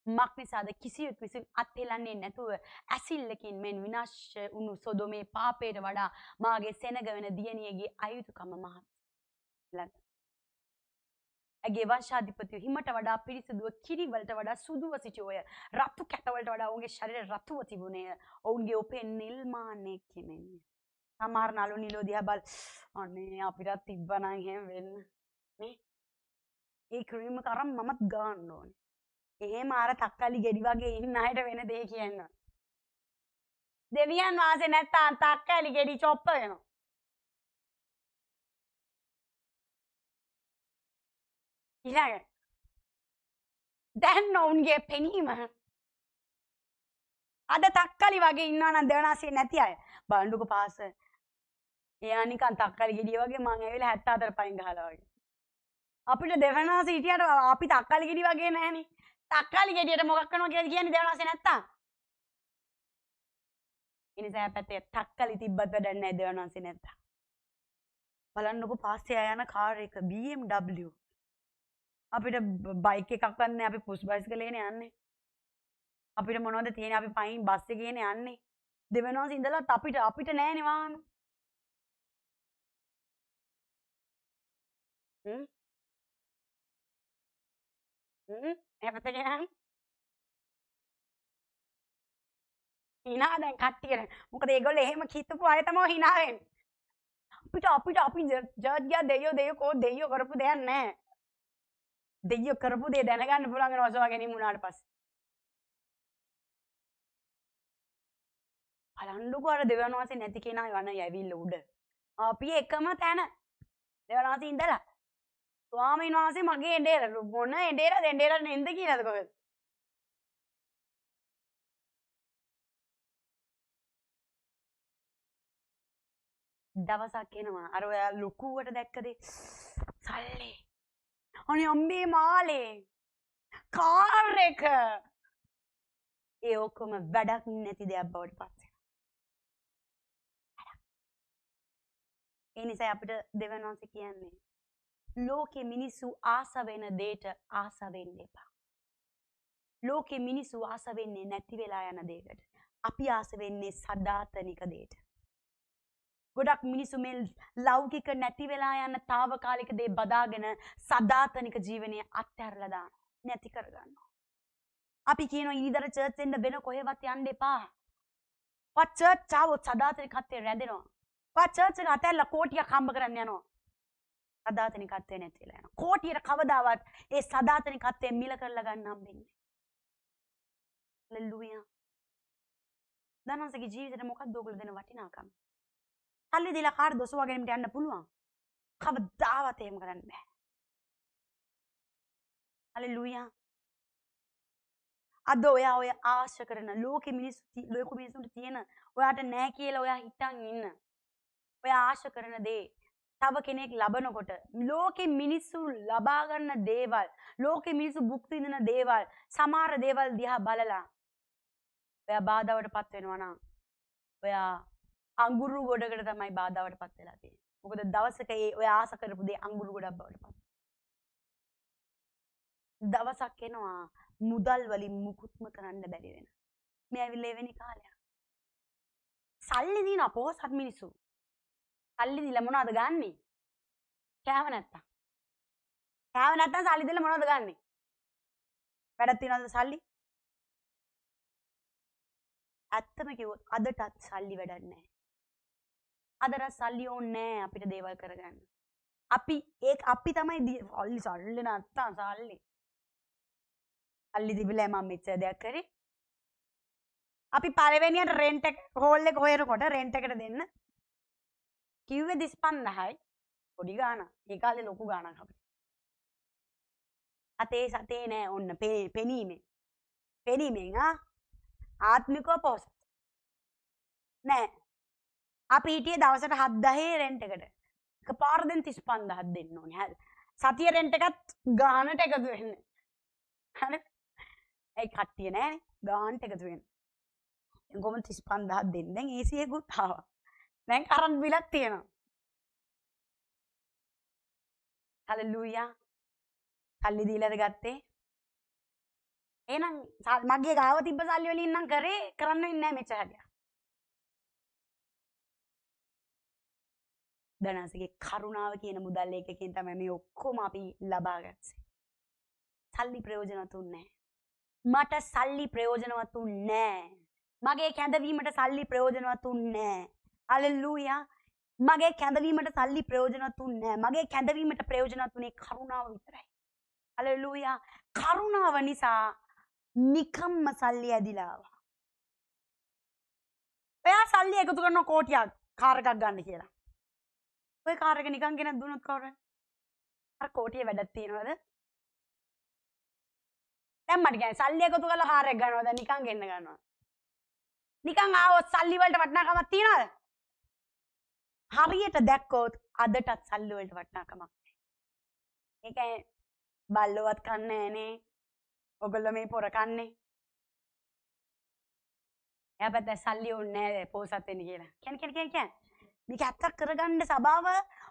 S1: මක් නිසාද කිසියෙක් විසින් අත්හෙලන්නේ නැතුව ඇසිල්ලකින් මෙන් විනාශ වුණු සොදොමේ පාපයට වඩා මාගේ සෙනග වෙන දියණියගේ අයුතුකම මහත්. ළඟ. ඇගේ වංශාධිපතිය හිමට වඩා පිරිසිදුව කිරි වලට වඩා සුදුව සිටියෝය. රතු කැට වලට වඩා ඔවුන්ගේ ශරීරය රතුව තිබුණේය. ඔවුන්ගේ ඔපේ නිල්මාණයක් කෙමෙන්නේ. සමහර නළු නිලෝ දිහා බල අනේ අපිටත් තිබ්බනම් එහෙම වෙන්න නේ. ඒ ක්‍රීම් එක අරන් මමත් ගන්න ඕනේ. එහෙම අර තක්කලි ගෙඩි වගේ ඉන්න අයට වෙන දේ කියන්න. දෙවියන් වාසේ නැත්තම් තක්කලි ගෙඩි චොප්ප වෙනවා. ඊළඟ දැන් ඔවුන්ගේ පෙනීම අද තක්කලි වගේ ඉන්නවා නම් දෙවනාසිය නැති අය බලන්නකො පාස. එයා නිකන් තක්කලි ගෙඩිය වගේ මං ඇවිල්ලා 74 පයින් ගහලා වගේ. අපිට දෙවනාසිය හිටියට අපි තක්කලි ගෙඩි වගේ නැහනේ. තක්කලි ගෙඩියට මොකක් කරනවා කියලා කියන්නේ දෙවනාසිය නැත්තම්. ඉනිසා පැත්තේ තක්කලි තිබ්බත් වැඩක් නැහැ දෙවනාසිය නැත්තම්. බලන්නකො පාස්සේ යන කාර් එක BMW. අපිට බයික් එකක් ගන්න අපි පුෂ් බයිසිකලේනේ යන්නේ. අපිට මොනවද තියෙන්නේ අපි පයින් බස් එකේනේ යන්නේ. දෙවෙනවාස ඉඳලා අපිට නෑනේ වාහන. එහෙපත ගියාම hina දැන් කට්ටියට. මොකද ඒගොල්ලෝ එහෙම කිතුපු අය තමයි hina වෙන්නේ. අපි ජර්ජ් ගියා දෙයියෝ කෝ දෙයියෝ කරපු දෙයක් නෑ. දෙයියෝ කරපු දේ දැනගන්න පුළුවන් වෙනවා ඔසවා ගැනීම වුණාට පස්සේ. බලන්නකෝ අර දෙවනාසේ නැති කෙනා යන යවිල්ල උඩ. අපි එකම තැන. දෙවනාසේ ඉඳලා. ස්වාමීන් වහන්සේ මගේ එඬේර මොන එඬේරද නෙන්ද කියලාද කොහෙද? දවසක් එනවා අර ඔයා ලොකුවට දැක්කද සල්ලි අනේ අම්මේ මාලේ කාර් එක ඒ ඔක්කොම වැඩක් නැති දෙයක් බවට පත් වෙනවා. ඒ නිසා අපිට දෙවියන් වහන්සේ කියන්නේ ලෝකේ මිනිස්සු ආස වෙන දෙයට ආස වෙන්න එපා. ලෝකේ මිනිස්සු ආස වෙන්නේ නැති වෙලා යන දෙයකට. අපි ආස වෙන්නේ සදාතනික දෙයට. ගොඩක් මිනිස්සු මේ ලෞකික නැති වෙලා යන తాවකාලික දේ බදාගෙන සදාතනික ජීවනය අත්හැරලා දානවා. නැති කරගන්නවා. අපි කියනවා ඊදර චර්ච් එන්න වෙන කොහෙවත් යන්න එපා. වත් චර්ච් ආවොත් සදාතනිකත්වයේ රැඳෙනවා. වත් චර්ච් එක අතැල්ලා කෝටියක් හම්බ කරන්න යනවා. සදාතනිකත්වයේ නැති වෙලා යනවා. කෝටියට කවදාවත් ඒ සදාතනිකත්වයේ මිල කරලා ගන්න හම්බෙන්නේ. හලෙලූයා. දනන්සගේ ජීවිතේට මොකක්ද ඔයගොල්ලෝ දෙන වටිනාකම? සල්ලි දීලා කාර් දොසවගෙනට යන්න පුළුවන්. කවදාවත් එහෙම කරන්න බෑ. හලෙලූයා. අද ඔයා ඔය ආශා කරන ලෝකෙ මිනිස්සුන්ට තියෙන ඔයාට නෑ කියලා ඔයා හිතන් ඉන්න. ඔයා ආශා කරන දේ තව කෙනෙක් ලබනකොට ලෝකෙ මිනිස්සු ලබා ගන්න දේවල්, ලෝකෙ මිනිස්සු භුක්ති විඳින දේවල්, සමහර දේවල් දිහා බලලා ඔයා බාධාවටපත් වෙනවා නම් ඔයා අඟුරු ගොඩකට තමයි බාධාවටපත් වෙලා තියෙන්නේ. මොකද දවසක ඒ ඔයා ආශා කරපු දේ අඟුරු ගොඩක් බවට පත්. දවසක් එනවා මුදල් වලින් මුකුත්ම කරන්න බැරි වෙන. මේ ඇවිල්ලා එවැනි කාලයක්. සල්ලි දින අපෝසත් මිනිස්සු. සල්ලි දීලා මොනවද ගන්නෙ? කෑව නැත්තම්. කෑව නැත්තම් සල්ලි දීලා මොනවද ගන්නෙ? වැඩක් තියනවද සල්ලි? ඇත්තම කිව්වොත් අදටත් සල්ලි වැඩක් නැහැ. අදට සල්ලි ඕනේ නැහැ අපිට දේවල් කරගන්න. අපි තමයි සල්ලි නැත්තම් සල්ලි. සල්ලි තිබිලා මම මෙච්චර දෙයක් කරේ. අපි පළවෙනියට රෙන්ට් එක හෝල් එක හොයනකොට රෙන්ට් එකට දෙන්න කිව්වේ 25000යි. පොඩි ගාණක්. ඒ කාලේ ලොකු ගාණක් අපිට. සතේ නෑ ඔන්න පෙනීමෙන්. පෙනීමෙන් ආත්මිකව පොහොසත්. නෑ. අපි හිටියේ දවසට 7000 රෙන්ට් එකට. එකපාර දෙන් 35000ක් දෙන්න ඕනේ. හරි. සතිය රෙන්ට් එකත් ගාණට එකතු වෙන්නේ. හරි. ඒ කට්ටිය නෑනේ. ගාණට එකතු වෙන්නේ. කොහොමද 35000ක් දෙන්න. දැන් AC එකකුත් ආවා. දැන් කරන්ට් බිලක් තියෙනවා. හලෙලූයා. සල්ලි දීලාද ගත්තේ? එහෙනම් මගේ ගාව තිබ්බ සල්ලි වලින් නම් කරන්න වෙන්නේ නැහැ මෙච්චර හරියක්. දනසගේ කරුණාව කියන මුදල් එකකින් තමයි මේ ඔක්කොම අපි ලබා ගත්තේ. සල්ලි ප්‍රයෝජනවත් උන්නේ නැහැ. මට සල්ලි ප්‍රයෝජනවත් උන්නේ නැහැ. මගේ කැඳවීමට සල්ලි ප්‍රයෝජනවත් උන්නේ නැහැ. හලෙලූයා. මගේ කැඳවීමට සල්ලි ප්‍රයෝජනවත් උන්නේ නැහැ. මගේ කැඳවීමට ප්‍රයෝජනවත් උනේ කරුණාව විතරයි. හලෙලූයා. කරුණාව නිසා නිකම්ම සල්ලි ඇදිලා ආවා. ඔයා සල්ලි එකතු කරන කෝටියක් කාර් එකක් ගන්න කියලා. ඔය කාර් එක නිකන් ගෙනත් දුන්නොත් කවුරුද? අර කෝටියේ වැඩක් තියනවද? දැන් මට කියන්නේ සල්ලි එකතු කරලා කාර් එක ගන්නවද නිකන් ගෙන්න ගන්නවද? නිකන් ආවොත් සල්ලි වලට වටිනාකමක් තියනවද? හරියට දැක්කොත් අදටත් සල්ලි වලට වටිනාකමක් නැහැ. ඒකයි බල්ලවත් කන්නේ නැහනේ. ඔයගොල්ලෝ මේ පොර කන්නේ. එයා පැත්ත සල්ලි ඕනේ නැහැ පොසත් වෙන්න කියලා. කියන්නේ. මේක ඇත්තක් කරගන්න සබාව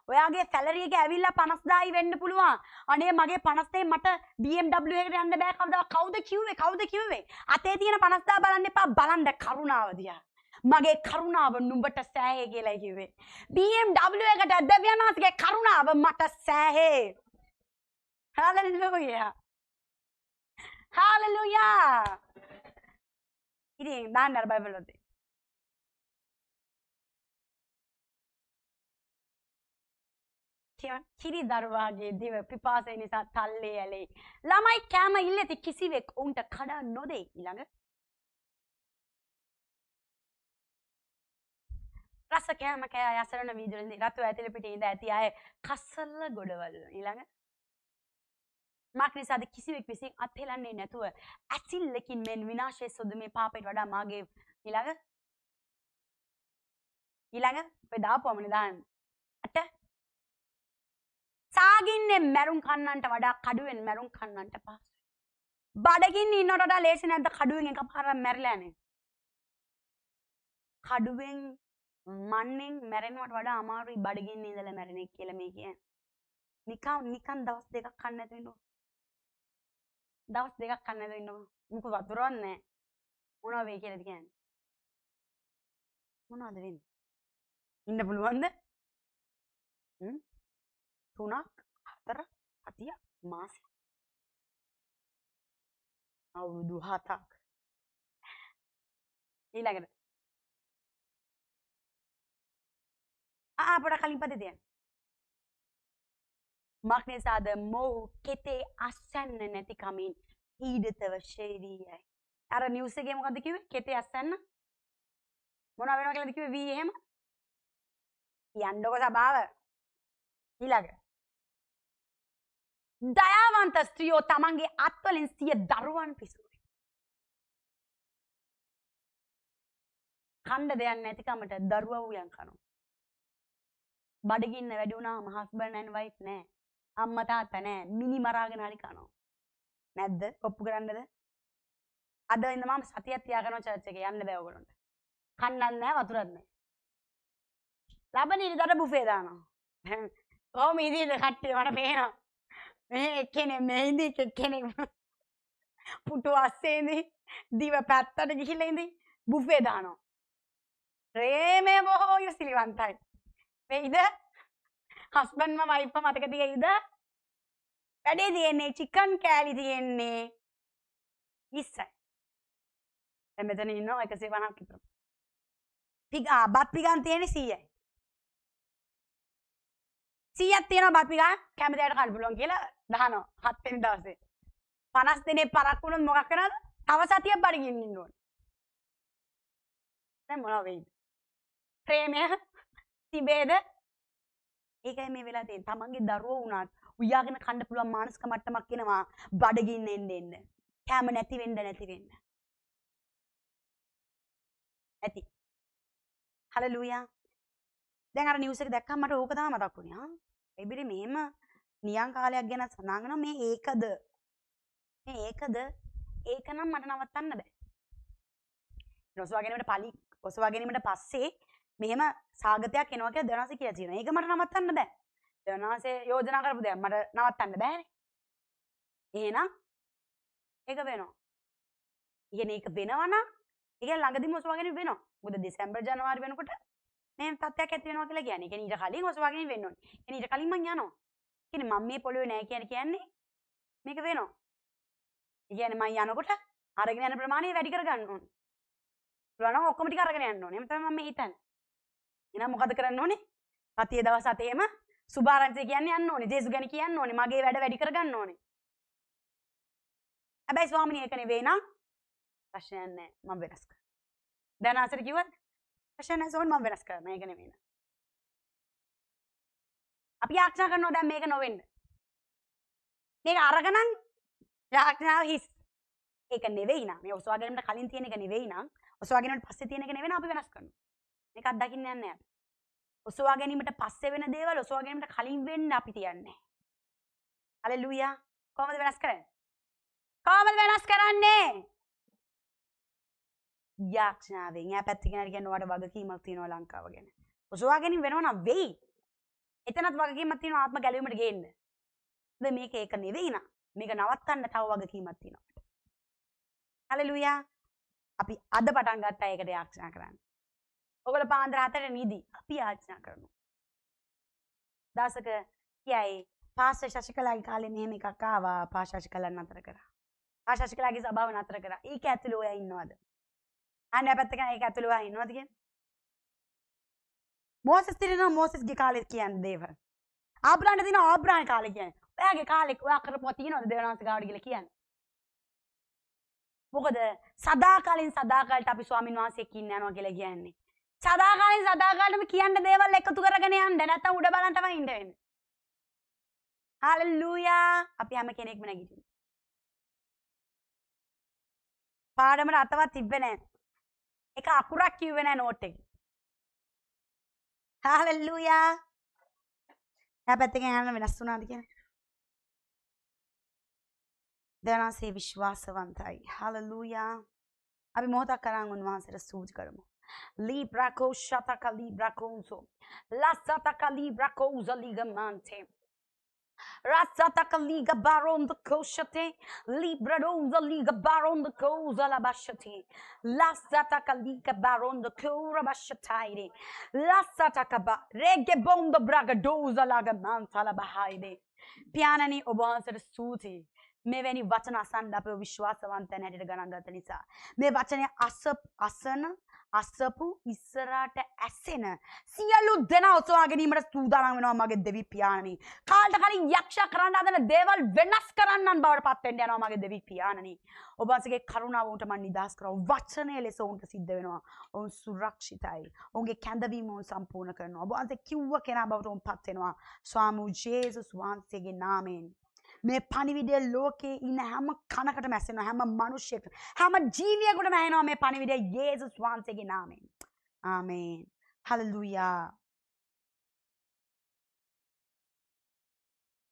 S1: ඔයාගේ සැලරි එක ඇවිල්ලා 50000යි වෙන්න පුළුවන්. අනේ මගේ 50ෙන් මට BMW එකකට යන්න බෑ කවදාවත්. කවුද කිව්වේ? අතේ තියෙන 50000 බලන්න එපා. බලන්න කරුණාව දිහා. මගේ කරුණාව නුඹට සෑහේ කියලා කිව්වේ. BMW එකට දෙවියන්වහන්සේගේ කරුණාව මට සෑහේ. හalleluya. හalleluya. ඉතින් දාන්න අර බයිබල් වලට. කිරි දරුවාගේ දිව පිපාසය නිසා තල්ලේ ඇලේ. ළමයි කෑම ඉල්ලති කිසිවෙක් උන්ට කඩා නොදෙයි. ඊළඟ රස කෑම කෑ යසරන වීදුරුවේදී රතු ඇතිලි පිටේ ඉඳ ඇති අය කසල ගොඩවල්. ඊළඟ මාක් නිසාද කිසිවෙක් විසින් අත්හෙලන්නේ නැතුව ඇසිල්ලකින් මෙන් විනාශයේ සොද මේ පාපයට වඩා මාගේ ඊළඟ ඊළඟ ඔය දාපුවමනේ දාන්න. අට සාගින්නේ මැරුම් කන්නන්ට වඩා කඩුවෙන් මැරුම් කන්නන්ට පහසුයි. බඩගින්නේ ඉන්නවට වඩා ලේසි නැද්ද කඩුවෙන් එකපාරක් මැරිලා යන්නේ? කඩුවෙන් මන්නෙන් මැරෙනවට වඩා අමාරුයි බඩගින්නේ ඉඳලා මැරෙන එක කියලා මේ කියන්නේ. නිකන් දවස් දෙකක් කන්න නැතුව ඉන්නවා. දවස් දෙකක් කන්න නැතුව ඉන්නවා. මුක වතුරවත් නැහැ. මොනවා වෙයි කියලාද කියන්නේ? මොනවද වෙන්නේ? ඉන්න පුළුවන්ද? 3ක් 4ක් 7ක් මාසෙ. අවුරුදු 7ක්. ඊළඟට අපට කලින් පදේ තියන්න. මක්නිසාද මොහු කෙතේ අස්සන්න නැති කමින් පීඩිතව ශේවීයයි. අර නිවුස් එකේ මොකද්ද කිව්වේ? කෙතේ අස්සන්න මොනවා වෙනවා කියලාද කිව්වේ? වී එහෙම. යන්නකො සබාව. ඊළඟ. දයාවන්ත ස්ත්‍රියෝ තමන්ගේ අත්වලින් සිය දරුවන් පිසුවේ. කණ්ඩ දෙයක් නැතිකමට දරුවා උයන් කනවා. බඩගින්න වැඩි වුණාම හස්බන්ඩ් ඇන්ඩ් වයිෆ් නෑ. අම්මා තාත්තා නෑ. මිනි මරාගෙන හරි කනවා. නැද්ද? ඔප්පු කරන්නද? අද ඉඳන් මම සතියක් තියාගනවා චර්ච් එකේ යන්න බෑ ඔයගොල්ලන්ට. කන්නත් නෑ වතුරත් නෑ. ලබන ඉරිදාට බුෆේ දානවා. කොහොම ඉදිරියට කට්ටිය මට පේනවා. මේ එක්කෙනෙක් මේ ඉඳි එක්කෙනෙක් පුටු අස්සේ ඉඳි දිව පැත්තට ගිහිල්ලා ඉඳි බුෆේ දානවා. ප්‍රේමය බොහෝ යොසිලිවන්තයි. වෙයිද? හස්බන්ඩ්ම වයිෆ්ම මතක තියෙයිද? වැඩේ තියෙන්නේ චිකන් කෑලි තියෙන්නේ 20යි. දැන් මෙතන ඉන්නවා 150ක් විතර. බත් පිගාන් තියෙන්නේ 100යි. 100ක් තියෙනවා බත් පිගාන් කැමති අයට කන්න පුළුවන් කියලා දානවා 7 වෙනි දවසේ. 50 දිනේ පරක් වුණොත් මොකක් කරනවද? තව සතියක් බඩගින්න ඉන්න ඕනේ. දැන් මොනවා වෙයිද? ප්‍රේමය තිබේද? ඒකයි මේ වෙලා තියෙන්නේ. තමන්ගේ දරුවෝ වුණත් උයාගෙන කන්න පුළුවන් මානසික මට්ටමක් එනවා බඩගින්න එන්න. කැම නැති වෙන්න. ඇති. හලෙලූයා. දැන් අර නිවුස් එක දැක්කම මට ඕක තමයි මතක් වුණේ. එබිරි මෙහෙම නියං කාලයක් ගැන සඳහන් කරනවා මේ ඒකද? ඒක නම් මට නවත්තන්න බෑ. ඔසවා ගැනීමට පස්සේ මෙහෙම සාගතයක් එනවා කියලා දෙවනාසේ කියලා තියෙනවා. ඒක මට නවත්තන්න බෑ. දෙවනාසේ යෝජනා කරපු දෙයක් මට නවත්තන්න බෑනේ. එහෙනම් ඒක වෙනවා. ඉතින් ඒක වෙනවා නම් ඒක ළඟදිම ඔසවා ගැනීම වෙනවා. මොකද දෙසැම්බර් ජනවාරි වෙනකොට මේ තත්ත්වයක් ඇති වෙනවා කියලා කියන්නේ. ඒ කියන්නේ ඊට කලින් ඔසවා ගැනීම වෙන්න ඕනේ. ඒ කියන්නේ ඊට කලින් මං යනවා. කියන්නේ මම මේ පොළොවේ නැහැ කියන්නේ මේක වෙනවා. ඒ කියන්නේ මං යනකොට අරගෙන යන ප්‍රමාණය වැඩි කරගන්න ඕනේ. පුළුවන් නම් ඔක්කොම ටික අරගෙන යන්න ඕනේ. එහෙම තමයි මම හිතන්නේ. එහෙනම් මොකද කරන්න ඕනේ? පතියේ දවස් 7ේම සුභාරංචි කියන්නේ යන්න ඕනේ. ජේසුස් ගැන කියන්න ඕනේ. මගේ වැඩ වැඩි කරගන්න ඕනේ. හැබැයි ස්වාමිනේ ඒක නෙවෙයි නම් ප්‍රශ්නයක් නැහැ. මම වෙනස් කරනවා. දැන් ආසර කිව්වද? ප්‍රශ්න නැහැ සෝන් මම වෙනස් කරනවා. ඒක නෙවෙයි නේද? අපි යාඥා කරනවා දැන් මේක නොවෙන්න. මේක අරගනන් යාඥාව හිස්. ඒක නෙවෙයි නම් මේ ඔසවා ගැනීමට කලින් තියෙන එක නෙවෙයි නම් ඔසවා ගැනීමට පස්සේ තියෙන එක නෙවෙයි නම් අපි වෙනස් කරනවා. මේක අත්දකින්න යන්නේ අපි. ඔසවා ගැනීමට පස්සේ වෙන දේවල් ඔසවා ගැනීමට කලින් වෙන්න අපි තියන්නේ. හලෙලූයා. කොහොමද වෙනස් කරන්නේ? යාඥාවෙන්. යා පැත්තකින් හරි කියන්නේ ඔයාලට වගකීමක් තියෙනවා ලංකාව ගැන. ඔසවා ගැනීම වෙනවා නම් වෙයි. එතනත් වගකීමක් තියෙනවා ආත්ම ගැලවීමට ගේන්න. හැබැයි මේක ඒක නෙවෙයි නා. මේක නවත්තන්න තව වගකීමක් තියෙනවා. හලෙලූයා. අපි අද පටන් ගත්තා ඒකට යාඥා කරන්න. ඔයගොල්ලෝ පාන්දර 4ට නිදි. අපි යාඥා කරනවා. දවසක කියයි පාස්ටර් ශශිකලාගේ කාලේ මෙහෙම එකක් ආවා. පාස්ටර් ශශිකලා නතර කරා. පාස්ටර් ශශිකලාගේ සභාව නතර කරා. ඒක ඇතුළේ ඔයා ඉන්නවද? අනේ පැත්තක ඒක ඇතුළේ ඔයා ඉන්නවද කියන්නේ? මෝසස් දිනන මෝසස්ගේ කාලේ කියන්නේ දේවල්. ආබ්‍රාහ්මණ දින ආබ්‍රාහ්මණ කාලේ කියන්නේ. ඔයාගේ කාලේ ඔයා කරපුවා තියෙනවද දේවනාංශ ගාවට ගිහලා කියන්නේ? මොකද සදාකාලට අපි ස්වාමින් වහන්සේක් ඉන්න යනවා කියලා කියන්නේ. සදාකාලටම කියන්න දේවල් එකතු කරගෙන යන්න නැත්නම් උඩ බලන් තමයි ඉන්න වෙන්නේ. හලෙලූයා. අපි හැම කෙනෙක්ම නැගිටින්න. පාඩමට අතවත් තිබ්බේ නැහැ. එක අකුරක් කිව්වේ නැහැ නෝට් එකේ. හාලෙලූයා. එයා පැත්තකින් යන්න වෙනස් වුණාද කියලා. දෙවනාසේ විශ්වාසවන්තයි. හාලෙලූයා. අපි මොහොතක් කරන් උන්වහන්සේට ස්තුති කරමු. Libra koshataka libra konzo. Lasataka libra koza ligamante. Rasataka liga baron the koshate. Libra donza liga baron the koza la bashate. Lasataka liga baron the kora bashataide. Lasataka ba rege bondo braga doza laga manta la bahaide. Pianani obansar suti. මෙවැනි වචන අසන්න අපේ විශ්වාසවන්තයන් හැටියට ගණන් ගත නිසා මේ වචනේ අසන අසපු ඉස්සරහට ඇසෙන සියලු දෙනා ඔසවා ගැනීමට සූදානම් වෙනවා මගේ දෙවි පියාණනි. කාලට කලින් යක්ෂයා කරන්න හදන දේවල් වෙනස් කරන්නන් බවට පත් වෙන්න යනවා මගේ දෙවි පියාණනි. ඔබ වහන්සේගේ කරුණාව උන්ට මම නිදහස් කරනවා. වචනය ලෙස උන්ට සිද්ධ වෙනවා. ඔවුන් සුරක්ෂිතයි. ඔවුන්ගේ කැඳවීම ඔවුන් සම්පූර්ණ කරනවා. ඔබ වහන්සේ කිව්ව කෙනා බවට ඔවුන් පත් වෙනවා. ස්වාමී ජේසුස් වහන්සේගේ නාමයෙන් මේ පණිවිඩය ලෝකේ ඉන්න හැම කනකටම ඇසෙනවා. හැම මිනිහෙකුට හැම ජීවියෙකුටම ඇහෙනවා මේ පණිවිඩය යේසුස් වහන්සේගේ නාමයෙන්. ආමේන්. හලෙලූයා.